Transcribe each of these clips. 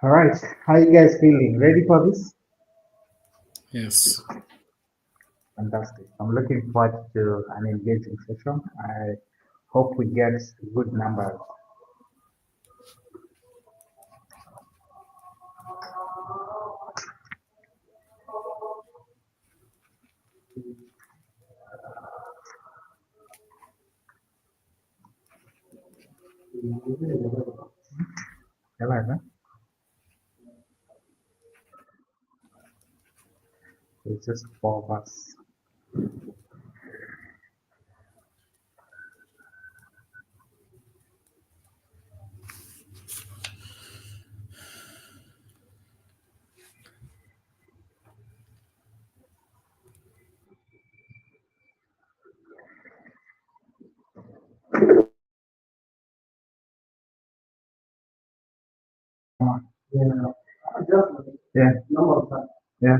All right, how you guys feeling? Ready for this? Yes. Fantastic. I'm looking forward to an engaging session. I hope we get good numbers. Hello, it's just four of us. Yeah. Yeah. Yeah.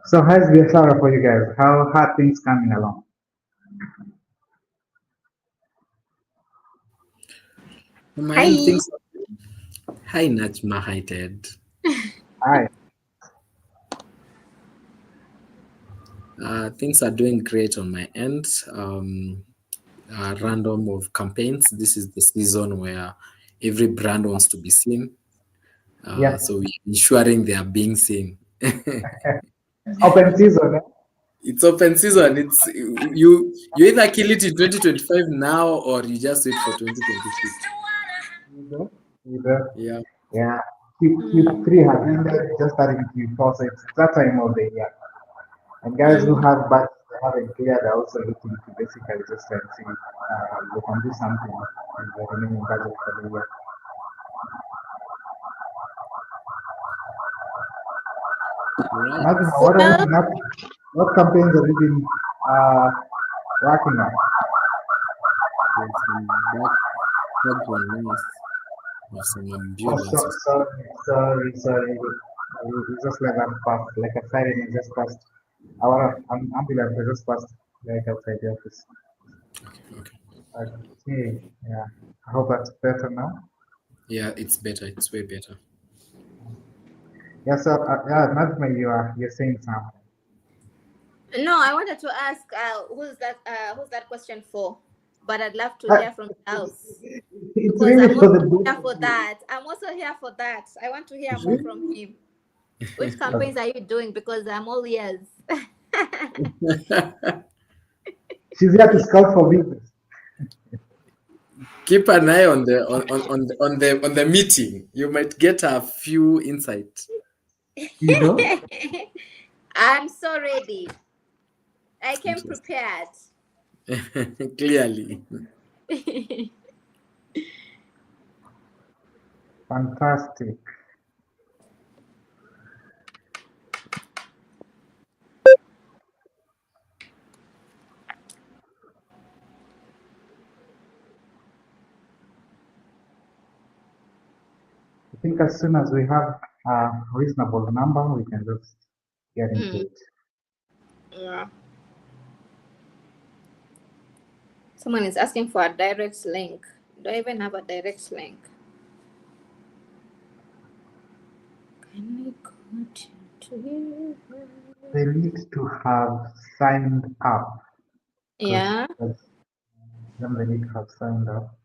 So how's the Sarah for you guys? How are things coming along? On my end, Hi. things. Hi, Najma. Hi, Ted. Hi. Things are doing great on my end. Random of campaigns. This is the season where every brand wants to be seen. Yep. So we're ensuring they are being seen. Open season. Eh? It's open season. You either kill it in 2025 now or you just wait for 2026. Either. Yeah. Yeah. Q3 has ended, just starting Q4, so it's that time of the year. And guys who Mm. have budgets they haven't cleared are also looking to basically just try and see they can do something with the remaining budget for the year. Right. Nothing, what else? Well, What campaigns have you been working on? There's some background noise of some Oh, ambulances. sorry. We just let that pass, like a siren is just passed. Our ambulance has just passed right outside the office. Okay. Okay. Okay, yeah. I hope that's better now. Yeah, it's better. It's way better. Yeah, so yeah, Nadma, you're saying something. no, I wanted to ask who's that question for? But I'd love to Uh, hear from else it's because really I'm for also the both here of for you. that. I'm also here for that. I want to hear more from Really? him. Which campaigns are you doing? Because I'm all ears. She's here to scout for business. Keep an eye on the meeting. You might get a few insights. You know? I'm so ready. I came Interesting. prepared. Clearly. Fantastic. I think as soon as we have a reasonable number, we can just get into Mm, it. yeah. Someone is asking for a direct link. Do I even have a direct link? Can we go to Twiva? They need to have signed up because Yeah. then they need to have signed up.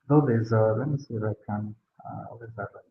Though there's let me see if I can, where's that link?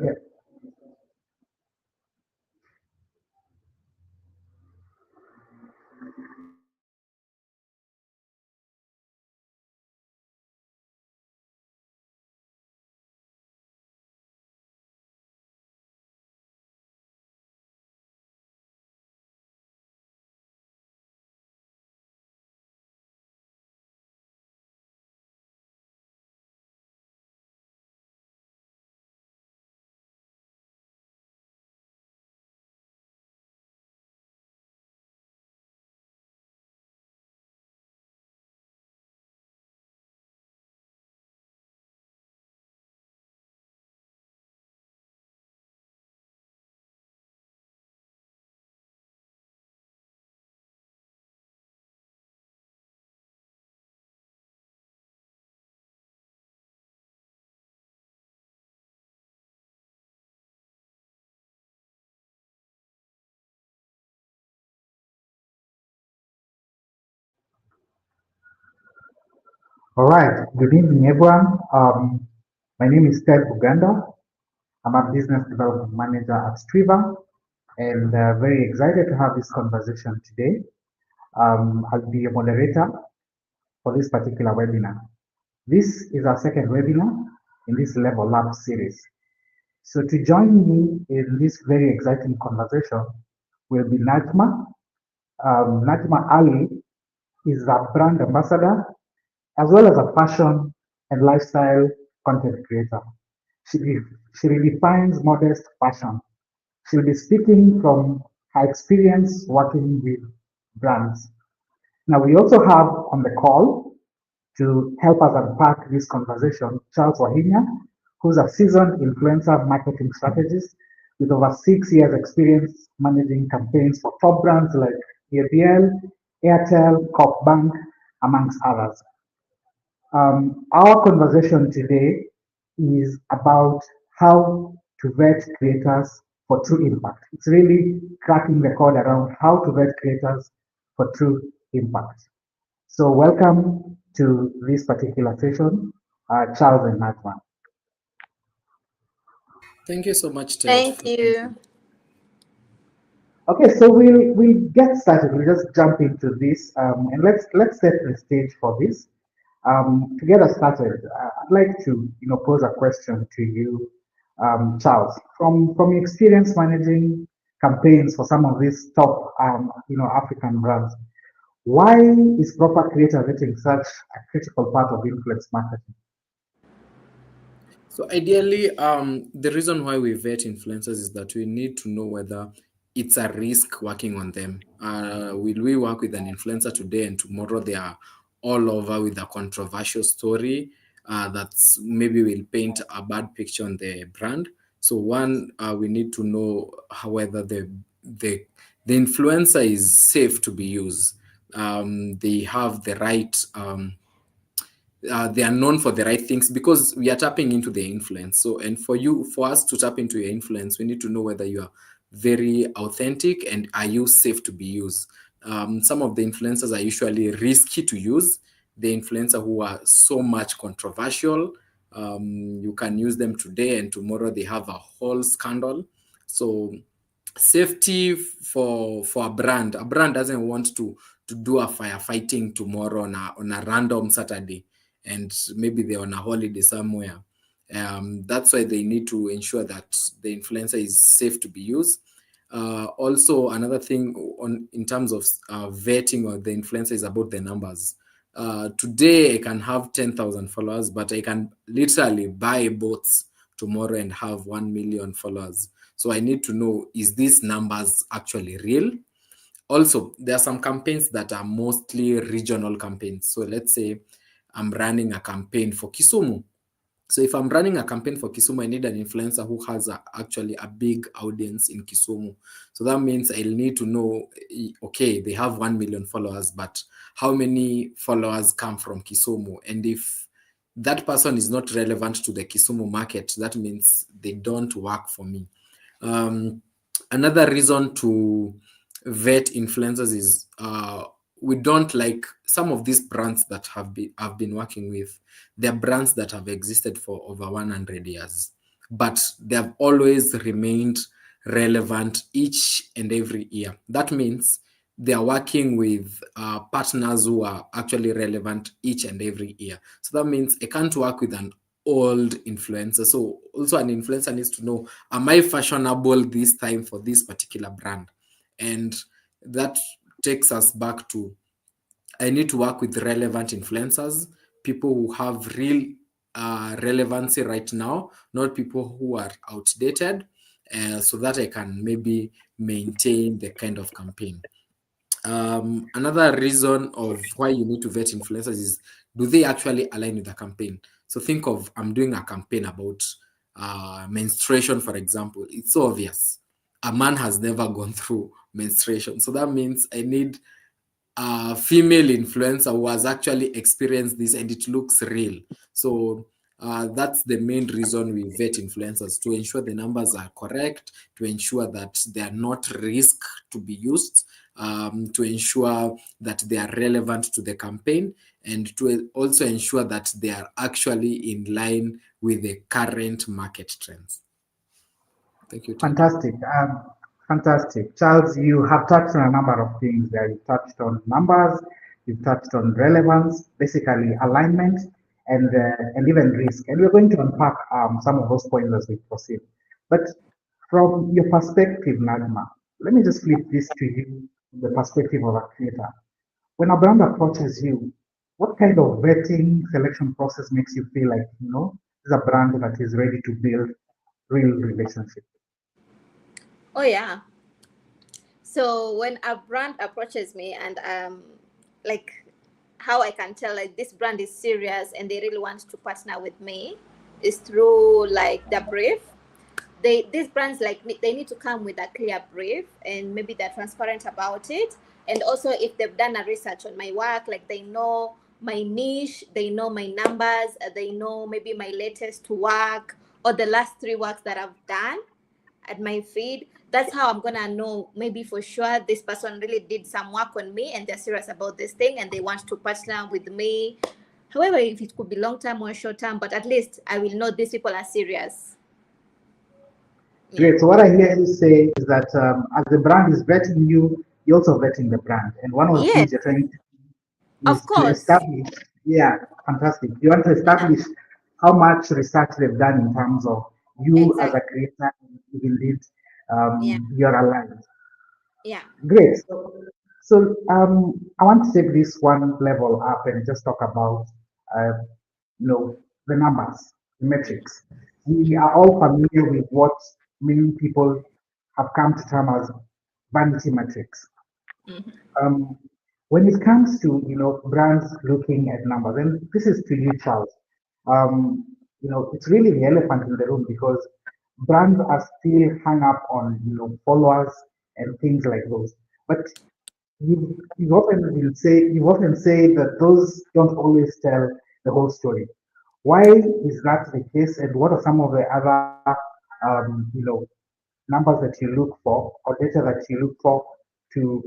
Yeah. All right. Good evening, everyone. My name is Ted Buganda. I'm a business development manager at Twiva, and very excited to have this conversation today. I'll be a moderator for this particular webinar. This is our second webinar in this Level Up series. So to join me in this very exciting conversation will be Najma. Najma Ali is a brand ambassador as well as a fashion and lifestyle content creator. She, she redefines modest fashion. She'll be speaking from her experience working with brands. Now, we also have on the call to help us unpack this conversation Charles Wahinya, who's a seasoned influencer marketing strategist with over 6 years' experience managing campaigns for top brands like ABL, Airtel, Coop Bank, amongst others. Our conversation today is about how to vet creators for true impact. It's really cracking the code around how to vet creators for true impact. So, welcome to this particular session, Charles and Natwan. Thank you so much, Ted. Thank you. Okay, so we'll get started. We'll just jump into this, and let's set the stage for this. To get us started, I'd like to pose a question to you, Charles. From your experience managing campaigns for some of these top African brands, why is proper creator vetting such a critical part of influence marketing? So ideally, the reason why we vet influencers is that we need to know whether it's a risk working on them. Will we work with an influencer today and tomorrow they are all over with a controversial story that's maybe will paint a bad picture on the brand? So one, we need to know whether the influencer is safe to be used. They have the right they are known for the right things because we are tapping into their influence. So, and for us to tap into your influence, we need to know whether you are very authentic and are you safe to be used. Some of the influencers are usually risky to use. The influencer who are so much controversial, you can use them today and tomorrow they have a whole scandal. So safety for a brand doesn't want to do a firefighting tomorrow on a random Saturday and maybe they're on a holiday somewhere. That's why they need to ensure that the influencer is safe to be used. Also, another thing in terms of vetting or the influencer is about the numbers. Today I can have 10,000 followers, but I can literally buy boats tomorrow and have 1 million followers. So I need to know, is these numbers actually real? Also, there are some campaigns that are mostly regional campaigns. So let's say I'm running a campaign for Kisumu. So if I'm running a campaign for Kisumu, I need an influencer who has actually a big audience in Kisumu. So that means I'll need to know, okay, they have 1 million followers, but how many followers come from Kisumu? And if that person is not relevant to the Kisumu market, that means they don't work for me. Another reason to vet influencers is we don't like some of these brands that I've been working with. They're brands that have existed for over 100 years, but they have always remained relevant each and every year. That means they are working with partners who are actually relevant each and every year. So that means I can't work with an old influencer. So also an influencer needs to know, am I fashionable this time for this particular brand? And that takes us back to, I need to work with relevant influencers, people who have real relevancy right now, not people who are outdated, so that I can maybe maintain the kind of campaign. Another reason of why you need to vet influencers is, do they actually align with the campaign? So think of, I'm doing a campaign about menstruation, for example. It's so obvious. A man has never gone through menstruation. So that means I need a female influencer who has actually experienced this and it looks real. So that's the main reason we vet influencers, to ensure the numbers are correct, to ensure that they are not risk to be used, to ensure that they are relevant to the campaign, and to also ensure that they are actually in line with the current market trends. Thank you, Ted. Fantastic. Fantastic. Charles, you have touched on a number of things there. You touched on numbers, you've touched on relevance, basically alignment, and even risk. And we're going to unpack some of those points as we proceed. But from your perspective, Najma, let me just flip this to you from the perspective of a creator. When a brand approaches you, what kind of vetting selection process makes you feel like, this is a brand that is ready to build real relationship? Oh yeah. So when a brand approaches me and like how I can tell like this brand is serious and they really want to partner with me is through like the brief. These brands like they need to come with a clear brief and maybe they're transparent about it. And also if they've done a research on my work, like they know my niche, they know my numbers, they know maybe my latest work or the last 3 works that I've done at my feed. That's how I'm gonna know maybe for sure this person really did some work on me and they're serious about this thing and they want to partner with me. However, if it could be long term or short term, but at least I will know these people are serious. Great. So what I hear you say is that as the brand is vetting you, you're also vetting the brand. And one of the Yes, things you're trying to do is of to course. establish, yeah, fantastic. You want to Yeah, establish how much research they've done in terms of you as exactly. a creator, if indeed Yeah, you're aligned. yeah. Great. So I want to take this one level up and just talk about, uh, the numbers, the metrics. We are all familiar with what many people have come to term as vanity metrics. Mhm. Um, when it comes to, brands looking at numbers, and this is to you, Charles, it's really the elephant in the room because brands are still hung up on, followers and things like those. But you often say that those don't always tell the whole story. Why is that the case, and what are some of the other numbers that you look for or data that you look for to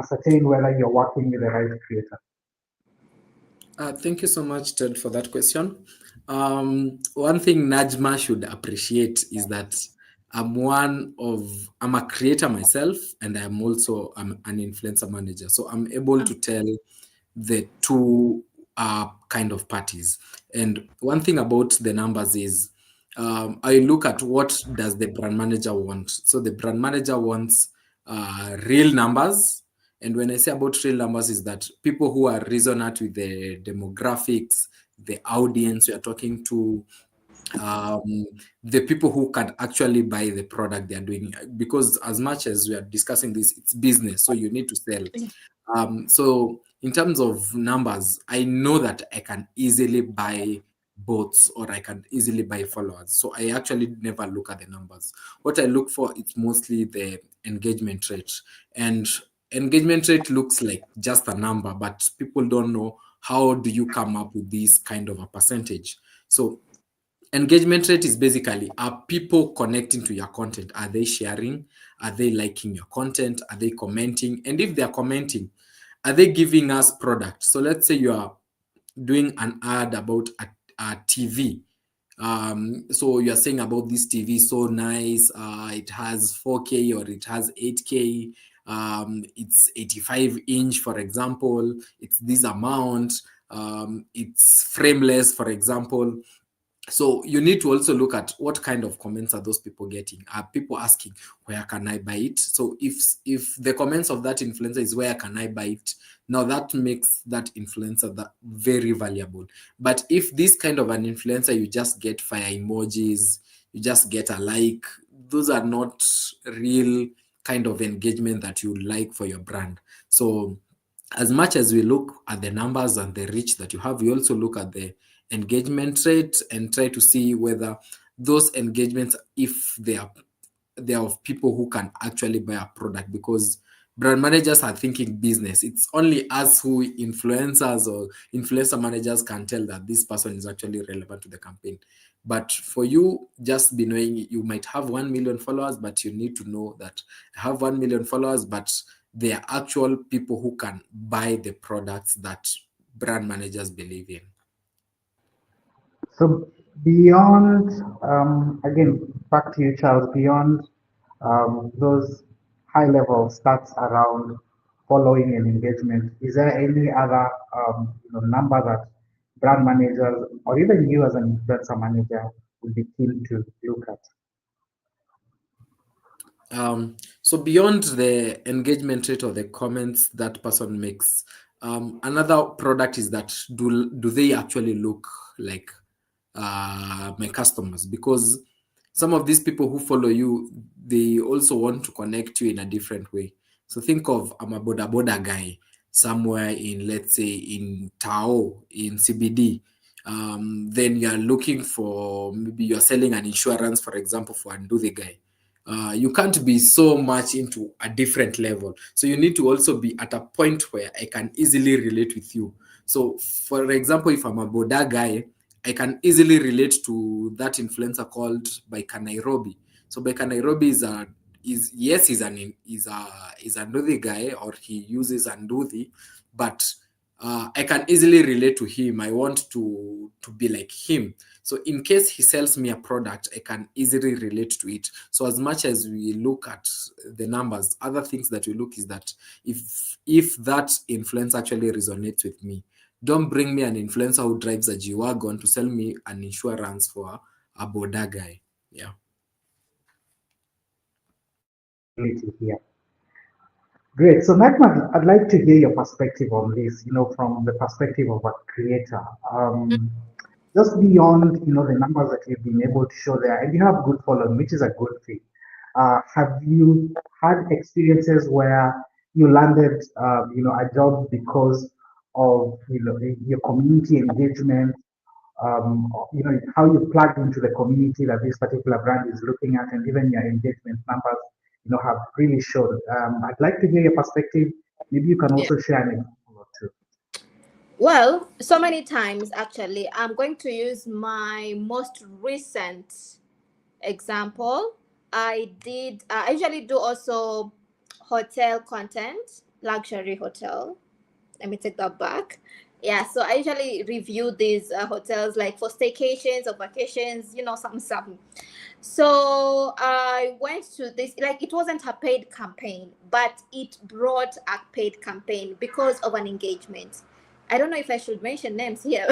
ascertain whether you're working with the right creator? Thank you so much, Ted, for that question. One thing Najma should appreciate is that I'm a creator myself, and I'm an influencer manager. So I'm able to tell the two kind of parties. And one thing about the numbers is I look at what does the brand manager want. So the brand manager wants real numbers, and when I say about real numbers, is that people who are resonant with the demographics, the audience we are talking to, um, the people who can actually buy the product they are doing. Because as much as we are discussing this, it's business, so you need to sell. So in terms of numbers, I know that I can easily buy bots or I can easily buy followers. So I actually never look at the numbers. What I look for is mostly the engagement rate. And engagement rate looks like just a number, but people don't know how do you come up with this kind of a percentage. So engagement rate is basically, are people connecting to your content? Are they sharing? Are they liking your content? Are they commenting? And if they're commenting, are they giving us product? So let's say you are doing an ad about a TV. So you're saying about this TV, so nice. It has 4K or it has 8K. It's 85-inch, for example. It's this amount. It's frameless, for example. So you need to also look at what kind of comments are those people getting. Are people asking, where can I buy it? So if the comments of that influencer is, where can I buy it? Now that makes that influencer that very valuable. But if this kind of an influencer, you just get fire emojis, you just get a like, those are not real kind of engagement that you like for your brand. So as much as we look at the numbers and the reach that you have, we also look at the engagement rate and try to see whether those engagements, if they are of people who can actually buy a product, because brand managers are thinking business. It's only us who influencers or influencer managers can tell that this person is actually relevant to the campaign. But for you, just be knowing you might have 1 million followers, but you need to know that I have 1 million followers, but they are actual people who can buy the products that brand managers believe in. So beyond, again, back to you, Charles, beyond those high level stats around following and engagement, is there any other number that brand managers or even you as an influencer manager would be keen to look at? So beyond the engagement rate or the comments that person makes, another product is that do they actually look like my customers? Because some of these people who follow you, they also want to connect you in a different way. So think of I'm a boda guy somewhere in, let's say, in Tao, in CBD. Then you're looking for, maybe you're selling an insurance, for example, for Nduthi guy. You can't be so much into a different level. So you need to also be at a point where I can easily relate with you. So for example, if I'm a Boda guy, I can easily relate to that influencer called Baika Nairobi. So Baika Nairobi is a Nduthi guy, or he uses Nduthi, but I can easily relate to him. I want to be like him. So in case he sells me a product, I can easily relate to it. So as much as we look at the numbers, other things that we look is that if that influencer actually resonates with me, don't bring me an influencer who drives a G-Wagon to sell me an insurance for a Boda guy. Yeah. Here. Great. So, Nagma, I'd like to hear your perspective on this, from the perspective of a creator. Just beyond, the numbers that you've been able to show there, and you have good following, which is a good thing. Have you had experiences where you landed, a job because of, your community engagement, how you plugged into the community that this particular brand is looking at, and even your engagement numbers, have really showed. I'd like to hear your perspective. Maybe you can also share an example or two. Well, so many times actually. I'm going to use my most recent example. I usually do also hotel content, luxury hotel. Let me take that back. Yeah, so I usually review these hotels like for staycations or vacations, something. So I went to this, like it wasn't a paid campaign, but it brought a paid campaign because of an engagement. I don't know if I should mention names here,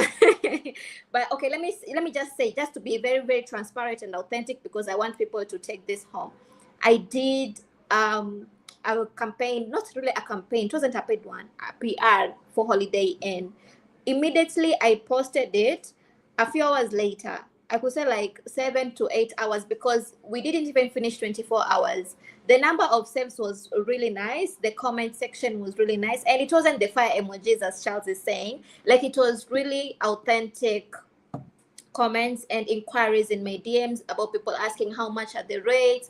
but okay, let me just say, just to be very, very transparent and authentic, because I want people to take this home. I did a campaign, not really a campaign, it wasn't a paid one, a PR for Holiday Inn. Immediately I posted it. A few hours later, I could say like 7 to 8 hours, because we didn't even finish 24 hours. The number of saves was really nice. The comment section was really nice. And it wasn't the fire emojis, as Charles is saying. Like, it was really authentic comments and inquiries in my DMs about people asking how much are the rates,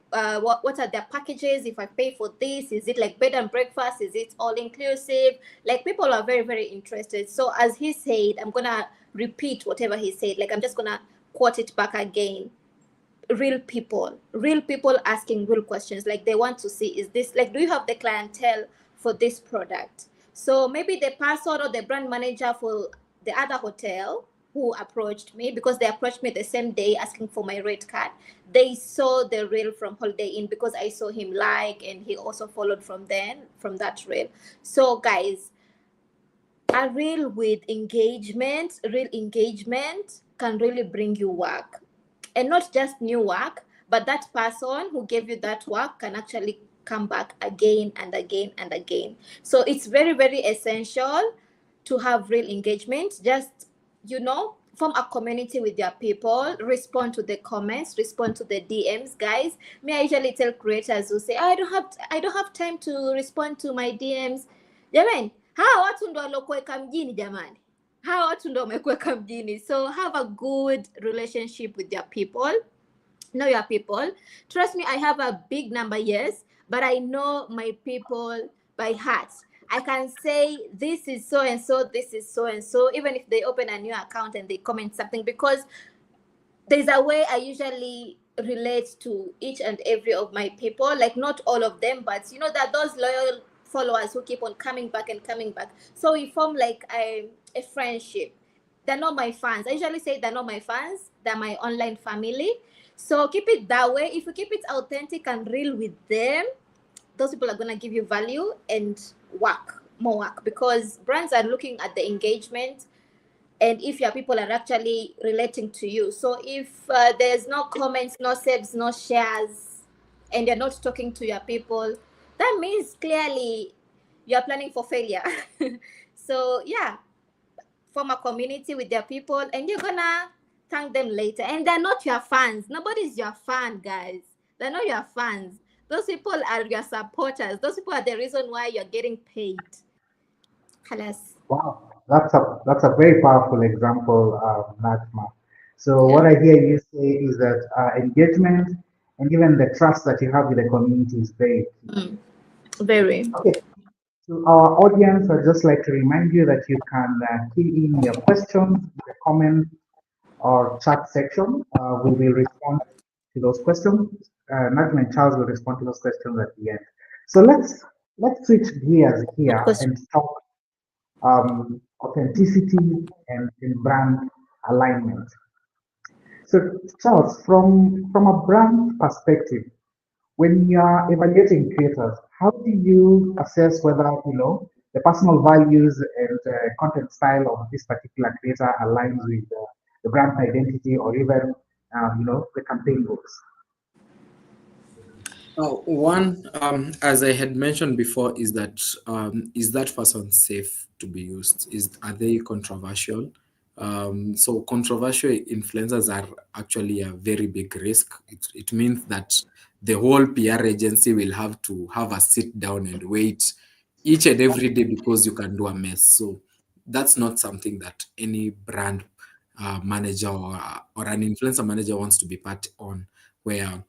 what are their packages, if I pay for this, is it like bed and breakfast, is it all inclusive? Like, people are very, very interested. So as he said, I'm gonna repeat whatever he said, like I'm just gonna quote it back again. Real people asking real questions, like they want to see, is this, like, do you have the clientele for this product? So maybe the person or the brand manager for the other hotel who approached me, because they approached me the same day asking for my rate card, they saw the reel from Holiday Inn because I saw him like, and he also followed from that reel. So guys, a reel with engagement, real engagement can really bring you work. And not just new work, but that person who gave you that work can actually come back again and again and again. So it's very, very essential to have real engagement. Just, form a community with your people, respond to the comments, respond to the DMs, guys. Me, I usually tell creators who say, I don't have time to respond to my DMs. Jamani, hawa watu ndo walokuweka mjini jamani. Hawa watu ndo wamekuweka mjini. So have a good relationship with your people. Know your people. Trust me, I have a big number, yes, but I know my people by heart. I can say this is so and so, this is so and so, even if they open a new account and they comment something, because there's a way I usually relate to each and every of my people. Like, not all of them, but that those loyal followers who keep on coming back and coming back. So we form like a friendship. They're not my fans. I usually say they're not my fans, they're my online family. So keep it that way. If you keep it authentic and real with them, those people are going to give you value and more work, because brands are looking at the engagement and if your people are actually relating to you. So if there's no comments, no saves, no shares, and you're not talking to your people, that means clearly you're planning for failure. So yeah, form a community with their people and you're gonna thank them later. And they're not your fans. Nobody's your fan, guys. They're not your fans. Those people are your supporters. Those people are the reason why you're getting paid. Halas. Wow, that's a very powerful example, Najma. So Yeah. what I hear you say is that engagement and even the trust that you have with the community is very key. Very. Okay, to our audience, I'd just like to remind you that you can key in your questions in the comment or chat section. We will respond to those questions. Najma and Charles will respond to those questions at the end. So let's switch gears Good here question. and talk authenticity and brand alignment. So, Charles, from a brand perspective, when you are evaluating creators, how do you assess whether the personal values and content style of this particular creator aligns with the brand identity or even the campaign goals? One, as I had mentioned before, is that person safe to be used? Are they controversial? So controversial influencers are actually a very big risk. It means that the whole PR agency will have to have a sit down and wait each and every day because you can do a mess. So that's not something that any brand manager or an influencer manager wants to be part on, where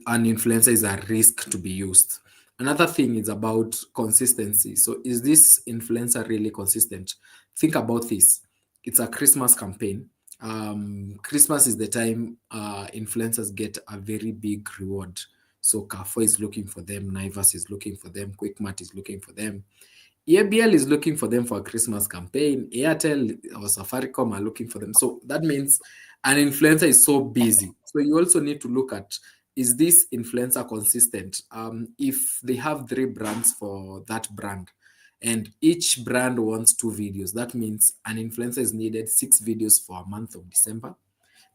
an influencer is a risk to be used. Another thing is about consistency. So, is this influencer really consistent? Think about this. It's a Christmas campaign. Christmas is the time influencers get a very big reward. So, Carrefour is looking for them, Naivas is looking for them, Quickmart is looking for them. ABL is looking for them for a Christmas campaign. Airtel or Safaricom are looking for them. So that means an influencer is so busy. So you also need to look at, is this influencer consistent? If they have 3 brands for that brand and each brand wants 2 videos, that means an influencer is needed 6 videos for a month of December.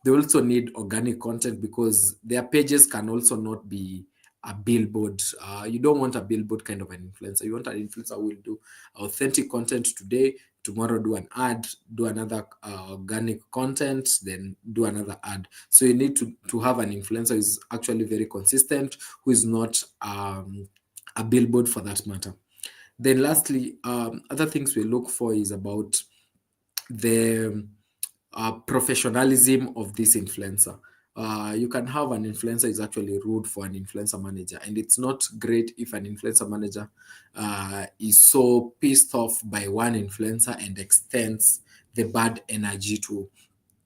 They also need organic content because their pages can also not be a billboard. You don't want a billboard kind of an influencer. You want an influencer who will do authentic content today, tomorrow do an ad, do another organic content, then do another ad. So you need to have an influencer who is actually very consistent, who is not a billboard for that matter. Then lastly, other things we look for is about the professionalism of this influencer. You can have an influencer is actually rude for an influencer manager, and it's not great if an influencer manager is so pissed off by one influencer and extends the bad energy to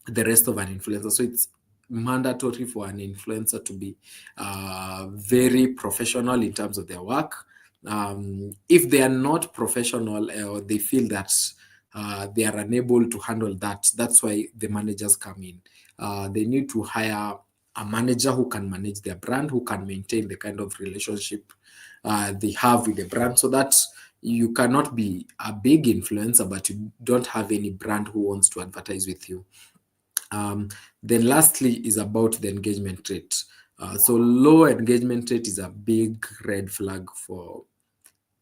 the rest of an influencer. So it's mandatory for an influencer to be very professional in terms of their work. If they are not professional or they feel that they are unable to handle that, that's why the managers come in. They need to hire a manager who can manage their brand, who can maintain the kind of relationship they have with the brand, so that you cannot be a big influencer but you don't have any brand who wants to advertise with you. Then lastly is about the engagement rate. So low engagement rate is a big red flag for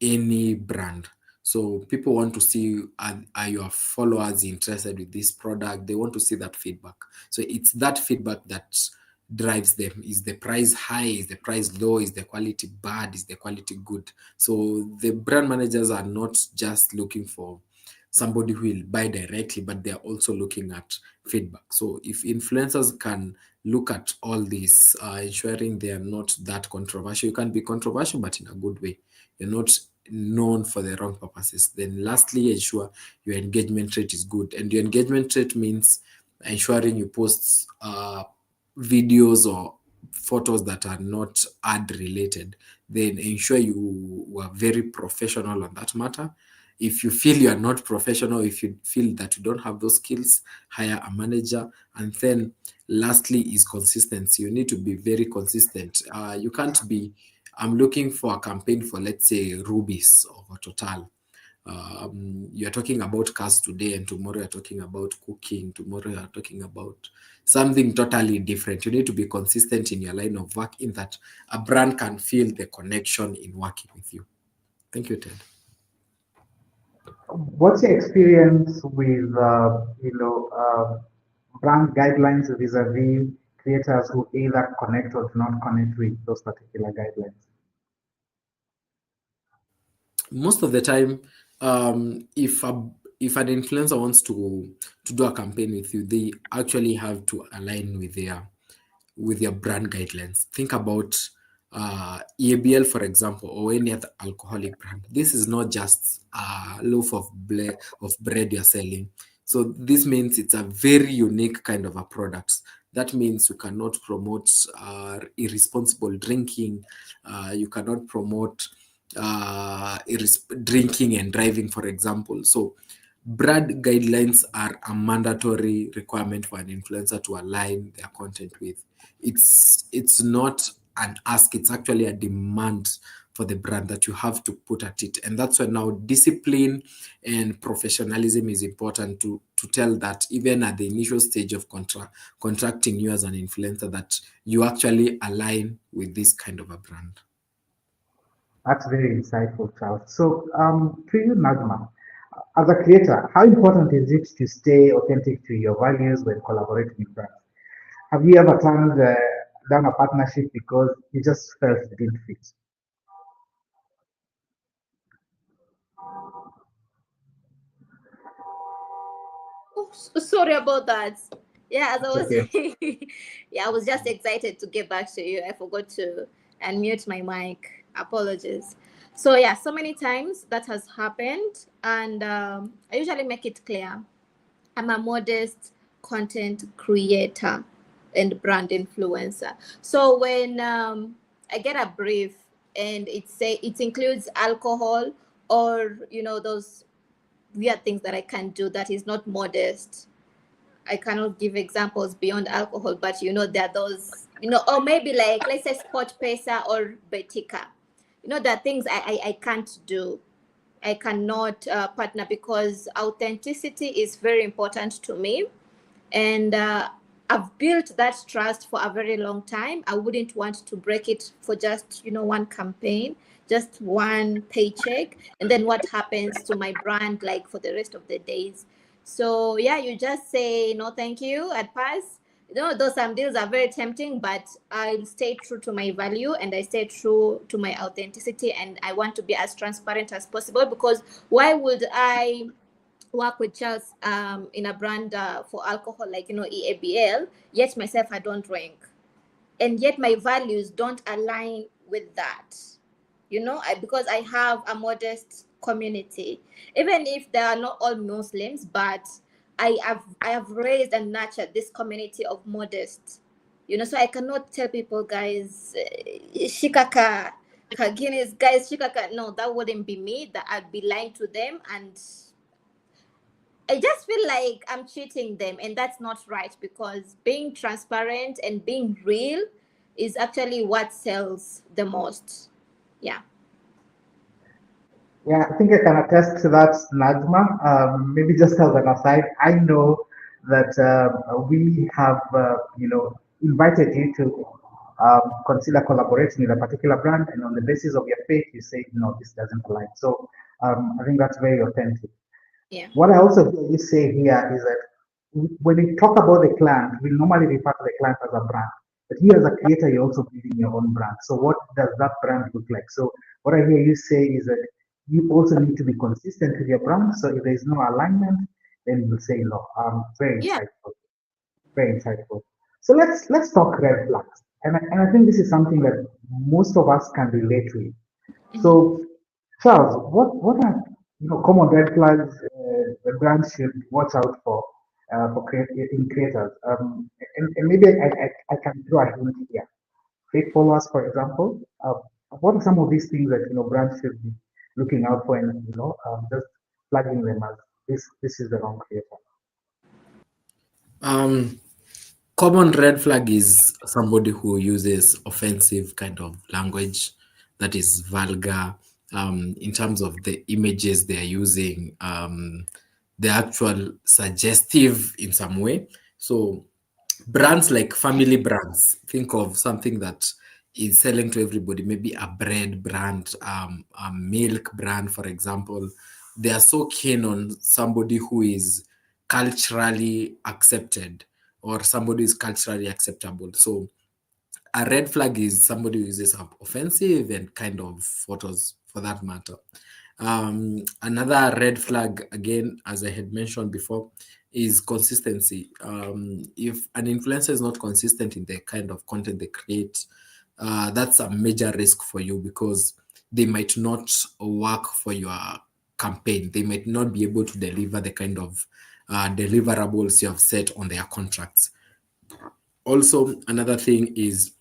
any brand. So people want to see, are your followers interested with this product? They want to see that feedback. So it's that feedback that drives them. Is the price high? Is the price low? Is the quality bad? Is the quality good? So the brand managers are not just looking for somebody who will buy directly, but they're also looking at feedback. So if influencers can look at all this, ensuring they are not that controversial, you can be controversial, but in a good way. You're not known for the wrong purposes. Then lastly, ensure your engagement rate is good. And your engagement rate means ensuring you post videos or photos that are not ad related, then ensure you are very professional on that matter. If you feel you are not professional, if you feel that you don't have those skills, hire a manager. And then lastly is consistency. You need to be very consistent. You can't be, I'm looking for a campaign for, let's say, Rubis or Total. You're talking about cars today, and tomorrow you're talking about cooking, tomorrow you're talking about something totally different. You need to be consistent in your line of work, in that a brand can feel the connection in working with you. Thank you, Ted. What's your experience with brand guidelines vis-a-vis creators who either connect or do not connect with those particular guidelines? Most of the time, if an influencer wants to do a campaign with you, they actually have to align with their brand guidelines. Think about EABL, for example, or any other alcoholic brand. This is not just a loaf of bread you're selling. So this means it's a very unique kind of a product. That means you cannot promote irresponsible drinking. You cannot promote drinking and driving, for example. So brand guidelines are a mandatory requirement for an influencer to align their content with. It's not an ask, it's actually a demand for the brand that you have to put at it. And that's why now discipline and professionalism is important to tell that even at the initial stage of contracting you as an influencer, that you actually align with this kind of a brand. That's very insightful, Charles. So, to you, Najma, as a creator, how important is it to stay authentic to your values when collaborating with brands? Have you ever turned down a partnership because you just felt it didn't fit? Oh, sorry about that. Yeah, as I It's was okay. saying, yeah, I was just excited to get back to you. I forgot to unmute my mic. Apologies. So yeah, so many times that has happened, and I usually make it clear I'm a modest content creator and brand influencer. So when I get a brief and it includes alcohol, or those weird things that I can do that is not modest. I cannot give examples beyond alcohol, but there are those, or maybe like, let's say, Sport Pesa or Betika. There are things I can't do. I cannot partner, because authenticity is very important to me. And I've built that trust for a very long time. I wouldn't want to break it for just one campaign, just one paycheck, and then what happens to my brand, like, for the rest of the days. So yeah, you just say no thank you at pass. Though some deals are very tempting, but I'll stay true to my value, and I stay true to my authenticity, and I want to be as transparent as possible, because why would I work with Charles in a brand for alcohol, like EABL, yet myself I don't drink, and yet my values don't align with that. Because I have a modest community, even if they are not all Muslims, but I have raised and nurtured this community of modest. So I cannot tell people, guys, shikaka, Guinness, guys, shikaka. No, that wouldn't be me. That I'd be lying to them, and I just feel like I'm cheating them, and that's not right, because being transparent and being real is actually what sells the most. Yeah. Yeah, I think I can attest to that, Najma. Maybe just as an aside, I know that we have, invited you to consider collaborating with a particular brand, and on the basis of your faith, you say, no, this doesn't align. So I think that's very authentic. Yeah. What I also hear you say here is that when we talk about the client, we normally refer to the client as a brand. But you as a creator, you're also building your own brand. So what does that brand look like? So what I hear you say is that you also need to be consistent with your brand. So if there is no alignment, then you will say no. Very Yeah. insightful. Very insightful. So let's talk red flags. And I think this is something that most of us can relate with. Mhm. So, Charles, what are common red flags the brands should watch out for in creators? And maybe I can throw a hint here. fake followers, for example? What are some of these things that brands should be looking out for, and just flagging them as this is the wrong creator? Common red flag is somebody who uses offensive kind of language that is vulgar, in terms of the images they're using, the actual suggestive in some way. So brands like family brands, think of something that is selling to everybody, maybe a bread brand, a milk brand, for example. They are so keen on somebody who is culturally accepted or somebody is culturally acceptable. So a red flag is somebody who uses offensive and kind of photos for that matter. Another red flag, again, as I had mentioned before, is consistency. If an influencer is not consistent in the kind of content they create, that's a major risk for you because they might not work for your campaign. They might not be able to deliver the kind of deliverables you have set on their contracts. Also, another thing is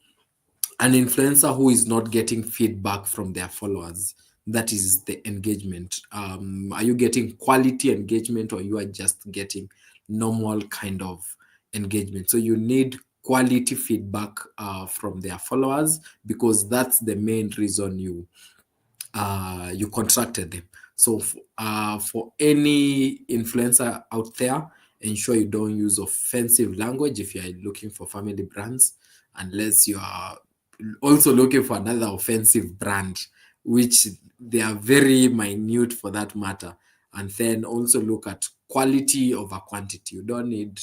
an influencer who is not getting feedback from their followers. That is the engagement. Are you getting quality engagement or you are just getting normal kind of engagement? So you need quality feedback from their followers because that's the main reason you contracted them. So for any influencer out there, ensure you don't use offensive language if you are looking for family brands, unless you are also looking for another offensive brand, which they are very minute for that matter. And then also look at quality over quantity. You don't need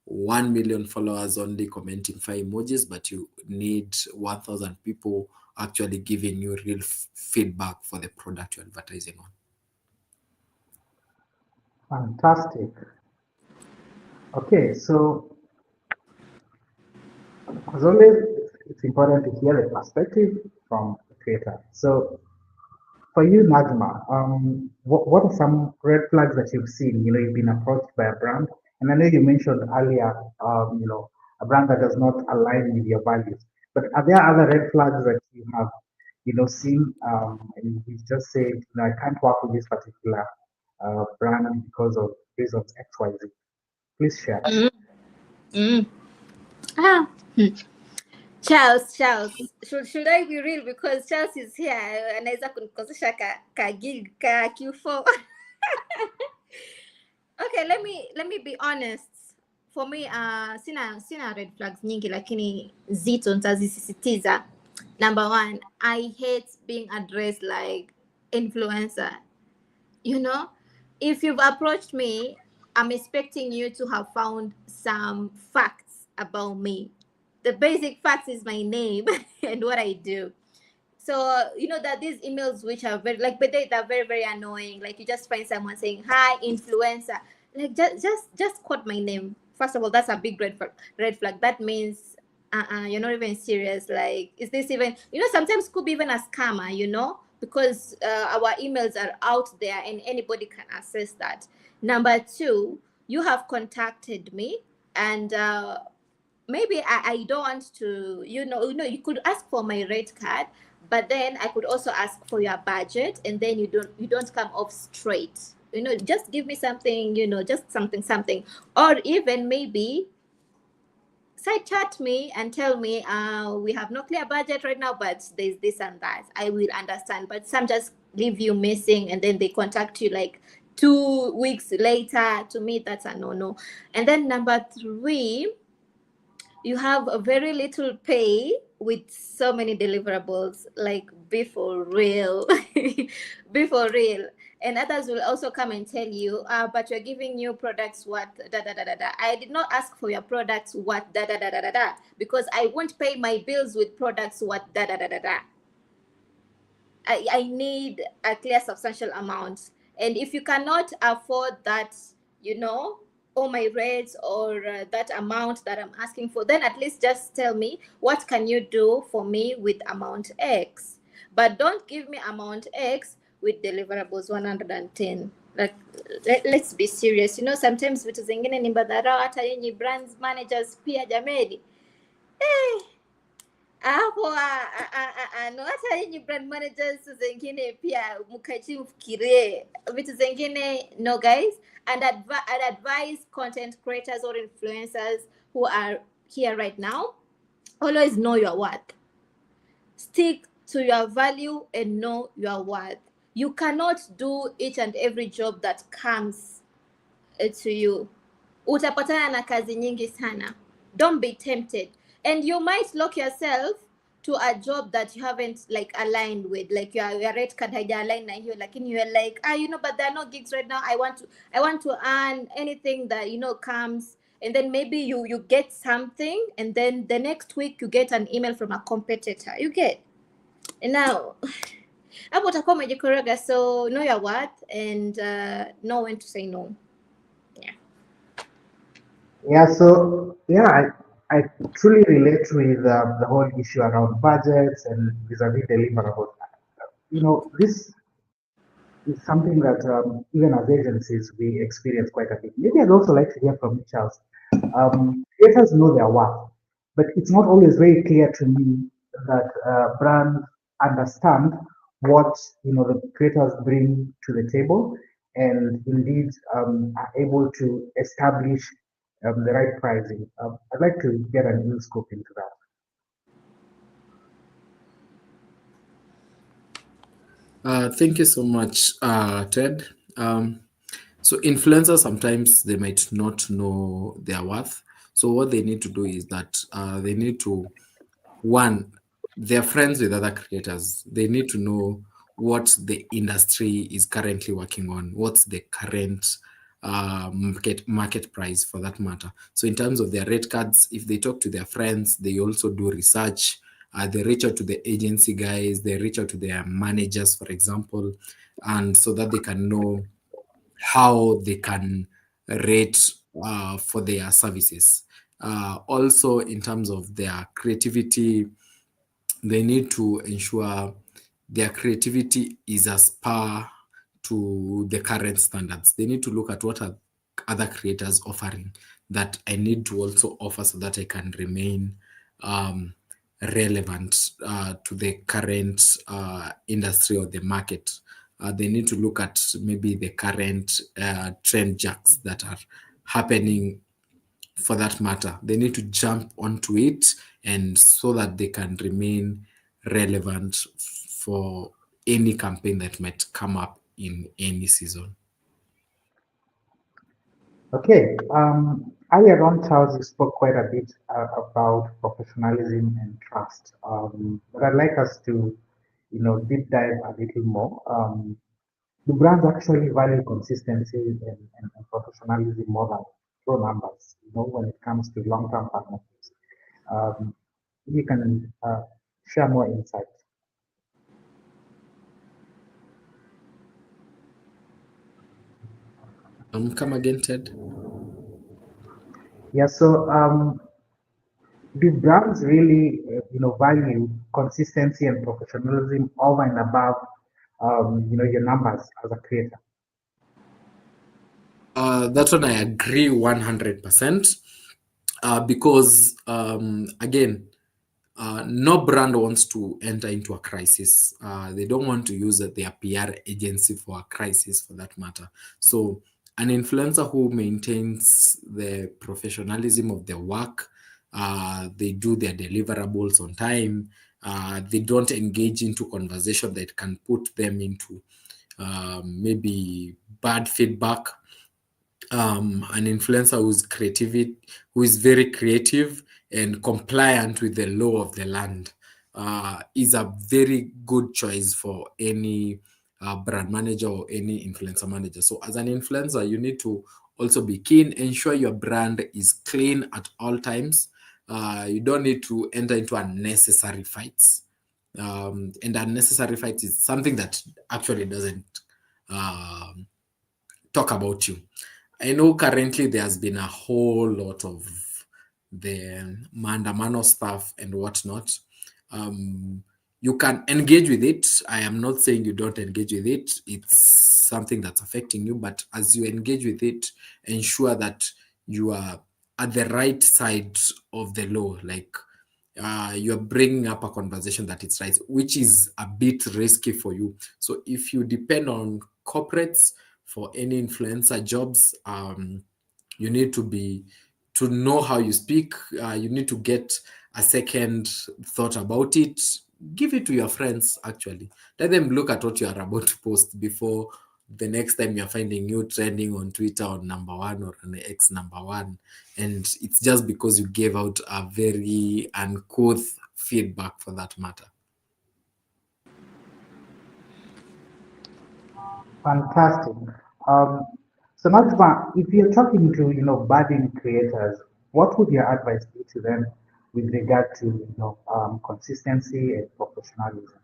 1 million followers only commenting 5 emojis, but you need 1,000 people actually giving you real feedback for the product you're advertising on. Fantastic. Okay, so as always, it's important to hear the perspective from the creator. So for you, Najma, what are some red flags that you've seen? You've been approached by a brand, and I know you mentioned earlier, a brand that does not align with your values. But are there other red flags that you have, seen, and you just said, I can't work with this particular brand because of reasons X, Y, Z? Please share. Mm. Ah. Charles, should I be real? Because Charles is here, anaweza kunikosesha ka gig ka Q4. Okay, let me be honest. For me, sina red flags nyingi, lakini zito nitazisisitiza. Number one, I hate being addressed like influencer. If you've approached me, I'm expecting you to have found some facts about me. The basic facts is my name and what I do. So that these emails which are very but they're very, very annoying. Like you just find someone saying, "Hi, influencer." Like just quote my name. First of all, that's a big red flag. That means you're not even serious. Like, is this even sometimes could be even a scammer, because our emails are out there and anybody can access that. Number two, you have contacted me and maybe I don't want to, you could ask for my rate card, but then I could also ask for your budget, and then you don't come off straight. Just give me something, just something, or even maybe side chat me and tell me, we have no clear budget right now, but there's this and that. I will understand. But some just leave you missing, and then they contact you like 2 weeks later. To me, that's a no. And then number three, you have a very little pay with so many deliverables. Like, be for real. Be for real. And others will also come and tell you, but you're giving new products what da da da da da. I did not ask for your products what da da da da da da, because I won't pay my bills with products what da da da da da. I need a clear substantial amount. And if you cannot afford that, all my rates or that amount that I'm asking for, then at least just tell me, what can you do for me with amount X? But don't give me amount X with deliverables 110. Like, let's be serious. Sometimes vitu zingine ni mbadharau hata yenye brands managers pia jamedi. hapo no, hata nyinyi brand managers zengine pia mkae chini mfikirie vitu zengine. No guys, and advise content creators or influencers who are here right now, always know your worth. Stick to your value and know your worth. You cannot do each and every job that comes to you. Utapatana na kazi nyingi sana. Don't be tempted, and you might lock yourself to a job that you haven't like aligned with, like your rate card haija align na hiyo, lakini you're like, but there are no gigs right now. I want to earn anything that comes, and then maybe you get something, and then the next week you get an email from a competitor. You get, and now hapo utakuwa umejikoroga. So know your worth and know when to say no. Yeah, so yeah, I truly relate with the whole issue around budgets and vis-a-vis deliverables. This is something that even as agencies we experience quite a bit. Maybe I'd also like to hear from you, Charles. Creators know their worth, but it's not always very clear to me that brands understand what the creators bring to the table, and indeed are able to establish the right pricing. I'd like to get an in-scope into that. Thank you so much, Ted. So influencers, sometimes they might not know their worth. So what they need to do is that they need to, one, they're friends with other creators. They need to know what the industry is currently working on, what's the current market price for that matter. So in terms of their rate cards, if they talk to their friends, they also do research. They reach out to the agency guys, they reach out to their managers, for example, and so that they can know how they can rate for their services. Also, in terms of their creativity, they need to ensure their creativity is as par to the current standards. They need to look at what are other creators offering that I need to also offer so that I can remain relevant to the current industry or the market. They need to look at maybe the current trend jacks that are happening for that matter. They need to jump onto it, and so that they can remain relevant for any campaign that might come up in any season. Okay. Earlier on, Charles, you spoke quite a bit about professionalism and trust. But I'd like us to, deep dive a little more. Do brands actually value consistency and professionalism more than raw numbers? When it comes to long-term partnerships, you can share more insight. Come again, Ted. Yeah. So, do brands really, value consistency and professionalism over and above, your numbers as a creator? That one I agree 100%. Because again, no brand wants to enter into a crisis. They don't want to use their PR agency for a crisis, for that matter. So an influencer who maintains the professionalism of their work, they do their deliverables on time, they don't engage into conversation that can put them into maybe bad feedback. An influencer who is very creative and compliant with the law of the land is a very good choice for any brand manager or any influencer manager. So as an influencer, you need to also be keen, ensure your brand is clean at all times. You don't need to enter into unnecessary fights. And unnecessary fights is something that actually doesn't talk about you. I know currently there's been a whole lot of the maandamano stuff and whatnot. You can engage with it. I am not saying you don't engage with it. It's something that's affecting you, but as you engage with it, ensure that you are at the right side of the law. Like, you're bringing up a conversation that it's right, which is a bit risky for you. So if you depend on corporates for any influencer jobs, you need to know how you speak. You need to get a second thought about it. Give it to your friends, actually. Let them look at what you are about to post before the next time you're finding you trending on Twitter on number one or on X number one. And it's just because you gave out a very uncouth feedback for that matter. Fantastic. Um, so Najma, if you're talking to, budding creators, what would your advice be to them with regard to, consistency and professionalism?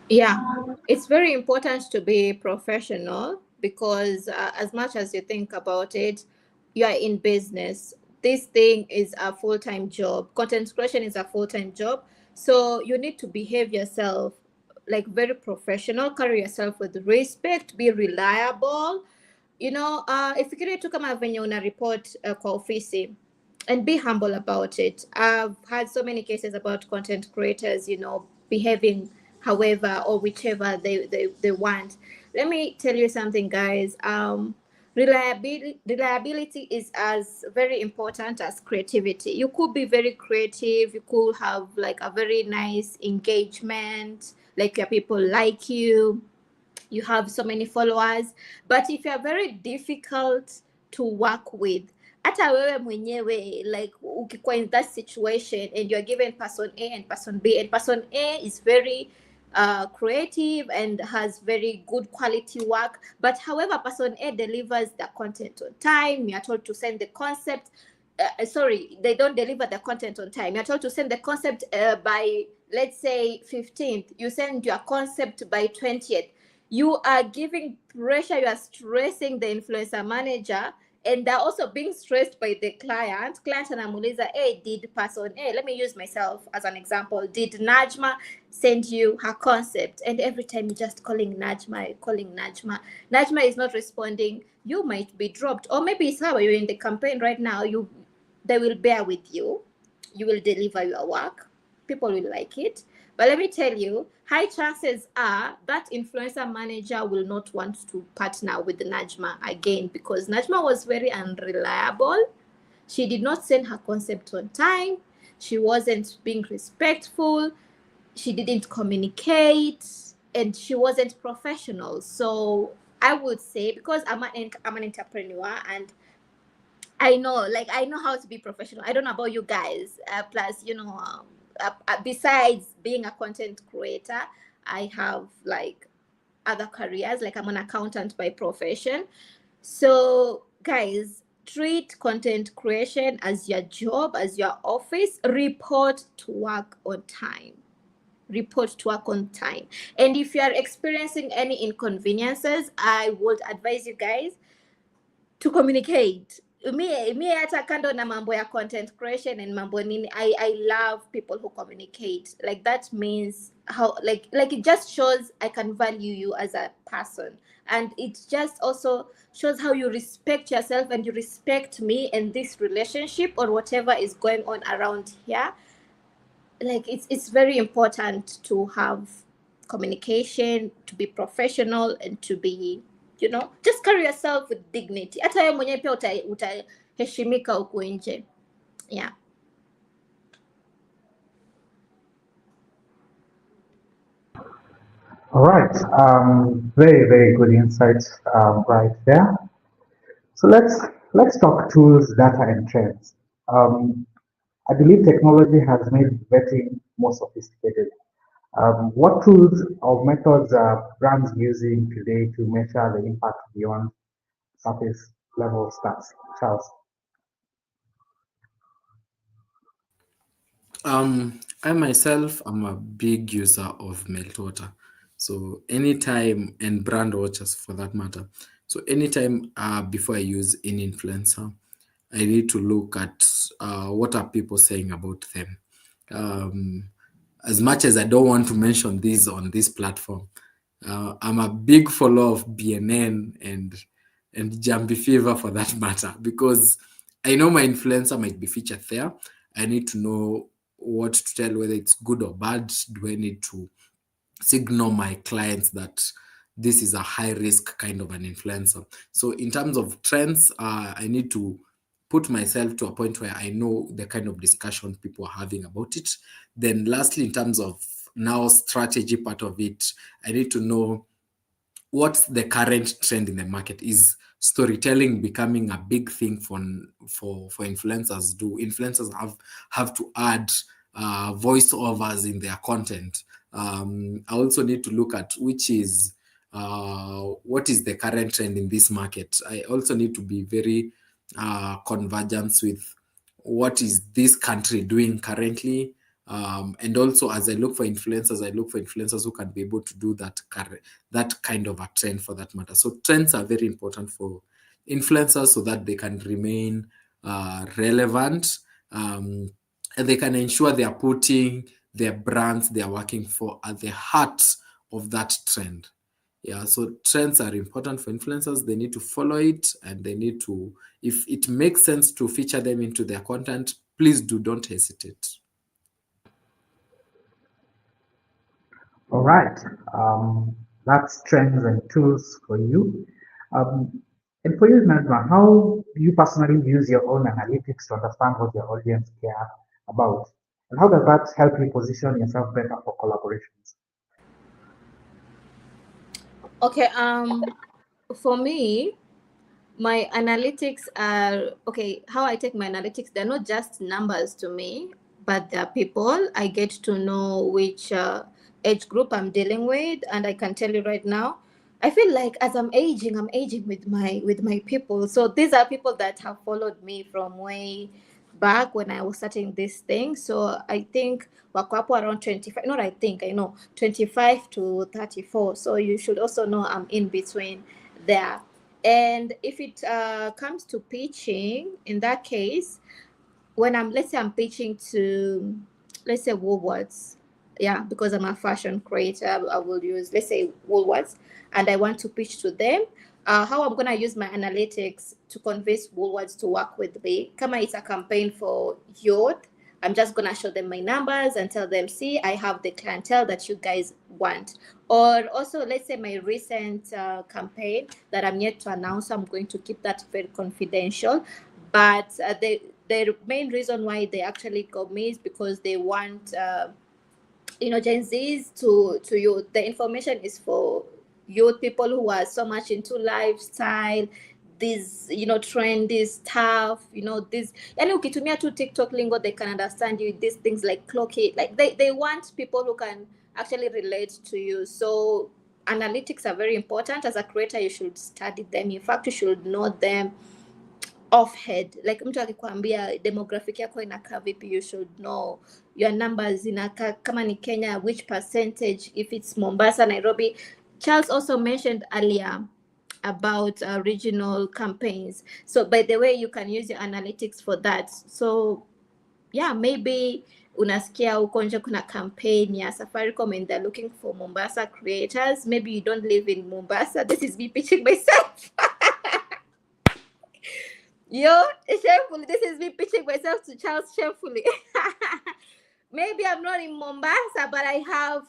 Yeah, it's very important to be professional because, as much as you think about it, you are in business. This thing is a full time job. Content creation is a full time job. So you need to behave yourself like very professional, carry yourself with respect, be reliable. Ifikirie tu kama venye una report kwa ofisi, and be humble about it. I've had so many cases about content creators, behaving however or whichever they want. Let me tell you something, guys. Reliability is as very important as creativity. You could be very creative, you could have like a very nice engagement, like your people like you have so many followers, but if you're very difficult to work with, hata wewe mwenyewe, like ukikuwa in that situation and you're given person A and person B, and person A is very creative and has very good quality work, but however person A delivers the content on time, you're told to send the concept, sorry, they don't deliver the content on time, you're told to send the concept by, let's say, 15th, you send your concept by 20th, you are giving pressure, you are stressing the influencer manager, and they're also being stressed by the client. Client anamuliza, hey, did person A, let me use myself as an example, did Najma send you her concept? And every time you're just calling Najma, Najma is not responding, you might be dropped. Or maybe it's how you're in the campaign right now, they will bear with you, you will deliver your work, people will like it. But let me tell you, high chances are that influencer manager will not want to partner with Najma again because Najma was very unreliable. She did not send her concept on time. She wasn't being respectful. She didn't communicate, and she wasn't professional. So I would say, because I'm an entrepreneur and I know how to be professional. I don't know about you guys. Plus, besides being a content creator, I have like other careers. Like I'm an accountant by profession. So, guys, treat content creation as your job, as your office. Report to work on time. Report to work on time. And if you are experiencing any inconveniences, I would advise you guys to communicate. Me hata kando na mambo ya content creation and mambo nini, I love people who communicate. Like that means how like it just shows I can value you as a person, and it just also shows how you respect yourself and you respect me and this relationship or whatever is going on around here. Like it's very important to have communication, to be professional, and to be, just carry yourself with dignity. Hata wewe mwenyewe pia utaheshimika huku nje. Yeah. All right. Very, very good insights right there. So let's talk tools, data, and trends. I believe technology has made vetting more sophisticated. What tools or methods are brands using today to measure the impact beyond surface level stats? Charles. I myself am a big user of Meltwater. So anytime, and brand watchers for that matter. So anytime before I use an influencer, I need to look at what are people saying about them. As much as I don't want to mention this on this platform, I'm a big follower of BNN and Jambi Fever for that matter, because I know my influencer might be featured there. I need to know what to tell, whether it's good or bad. Do I need to signal my clients that this is a high risk kind of an influencer? So in terms of trends, I need to put myself to a point where I know the kind of discussion people are having about it. Then lastly, in terms of now strategy part of it, I need to know what's the current trend in the market. Is storytelling becoming a big thing for influencers? Do influencers have to add voiceovers in their content? I also need to look at which is what is the current trend in this market. I also need to be very convergence with what is this country doing currently. And also, as I look for influencers who can be able to do that kind of a trend for that matter. So trends are very important for influencers so that they can remain relevant, and they can ensure they are putting their brands they are working for at the heart of that trend. Yeah, so trends are important for influencers. They need to follow it, and they need to, if it makes sense to feature them into their content, please don't hesitate. All right. That's trends and tools for you. And for you, Najma, how do you personally use your own analytics to understand what your audience care about? And how does that help you position yourself better for collaborations? Okay. For me, my analytics are okay. How I take my analytics, they're not just numbers to me, but they're people. I get to know which age group I'm dealing with, and I can tell you right now, I feel like as I'm aging with my people. So these are people that have followed me from way back when I was starting this thing. So I think wako hapo around 25. Not I think, I know 25 to 34. So you should also know I'm in between there. And if it comes to pitching, in that case, when let's say I'm pitching to, let's say Woolworths, yeah, because I'm a fashion creator, I will use, let's say Woolworths, and I want to pitch to them. How I'm gonna use my analytics to convince Woolworths to work with me. Kama it's a campaign for youth, I'm just gonna show them my numbers and tell them, see, I have the clientele that you guys want. Or also, let's say my recent campaign that I'm yet to announce, I'm going to keep that very confidential. But the main reason why they actually got me is because they want Gen Zs to youth. The information is for youth, people who are so much into lifestyle, this trendy stuff, this, yani ukitumia tu TikTok lingo, they can understand you. These things like clock it, like they want people who can actually relate to you. So analytics are very important. As a creator, you should study them. In fact, you should know them off head. Like mtu akikwambia demographic yako inakaa vipi, you should know your numbers inakaa kama ni Kenya, which percentage, if it's Mombasa, Nairobi. Charles also mentioned earlier about regional campaigns. So by the way, you can use your analytics for that. So yeah, maybe unasikia huko nje kuna campaign ya Safaricom and they're looking for Mombasa creators. Maybe you don't live in Mombasa. This is me pitching myself. Yo, shamefully, this is me pitching myself to Charles shamefully. Maybe I'm not in Mombasa, but I have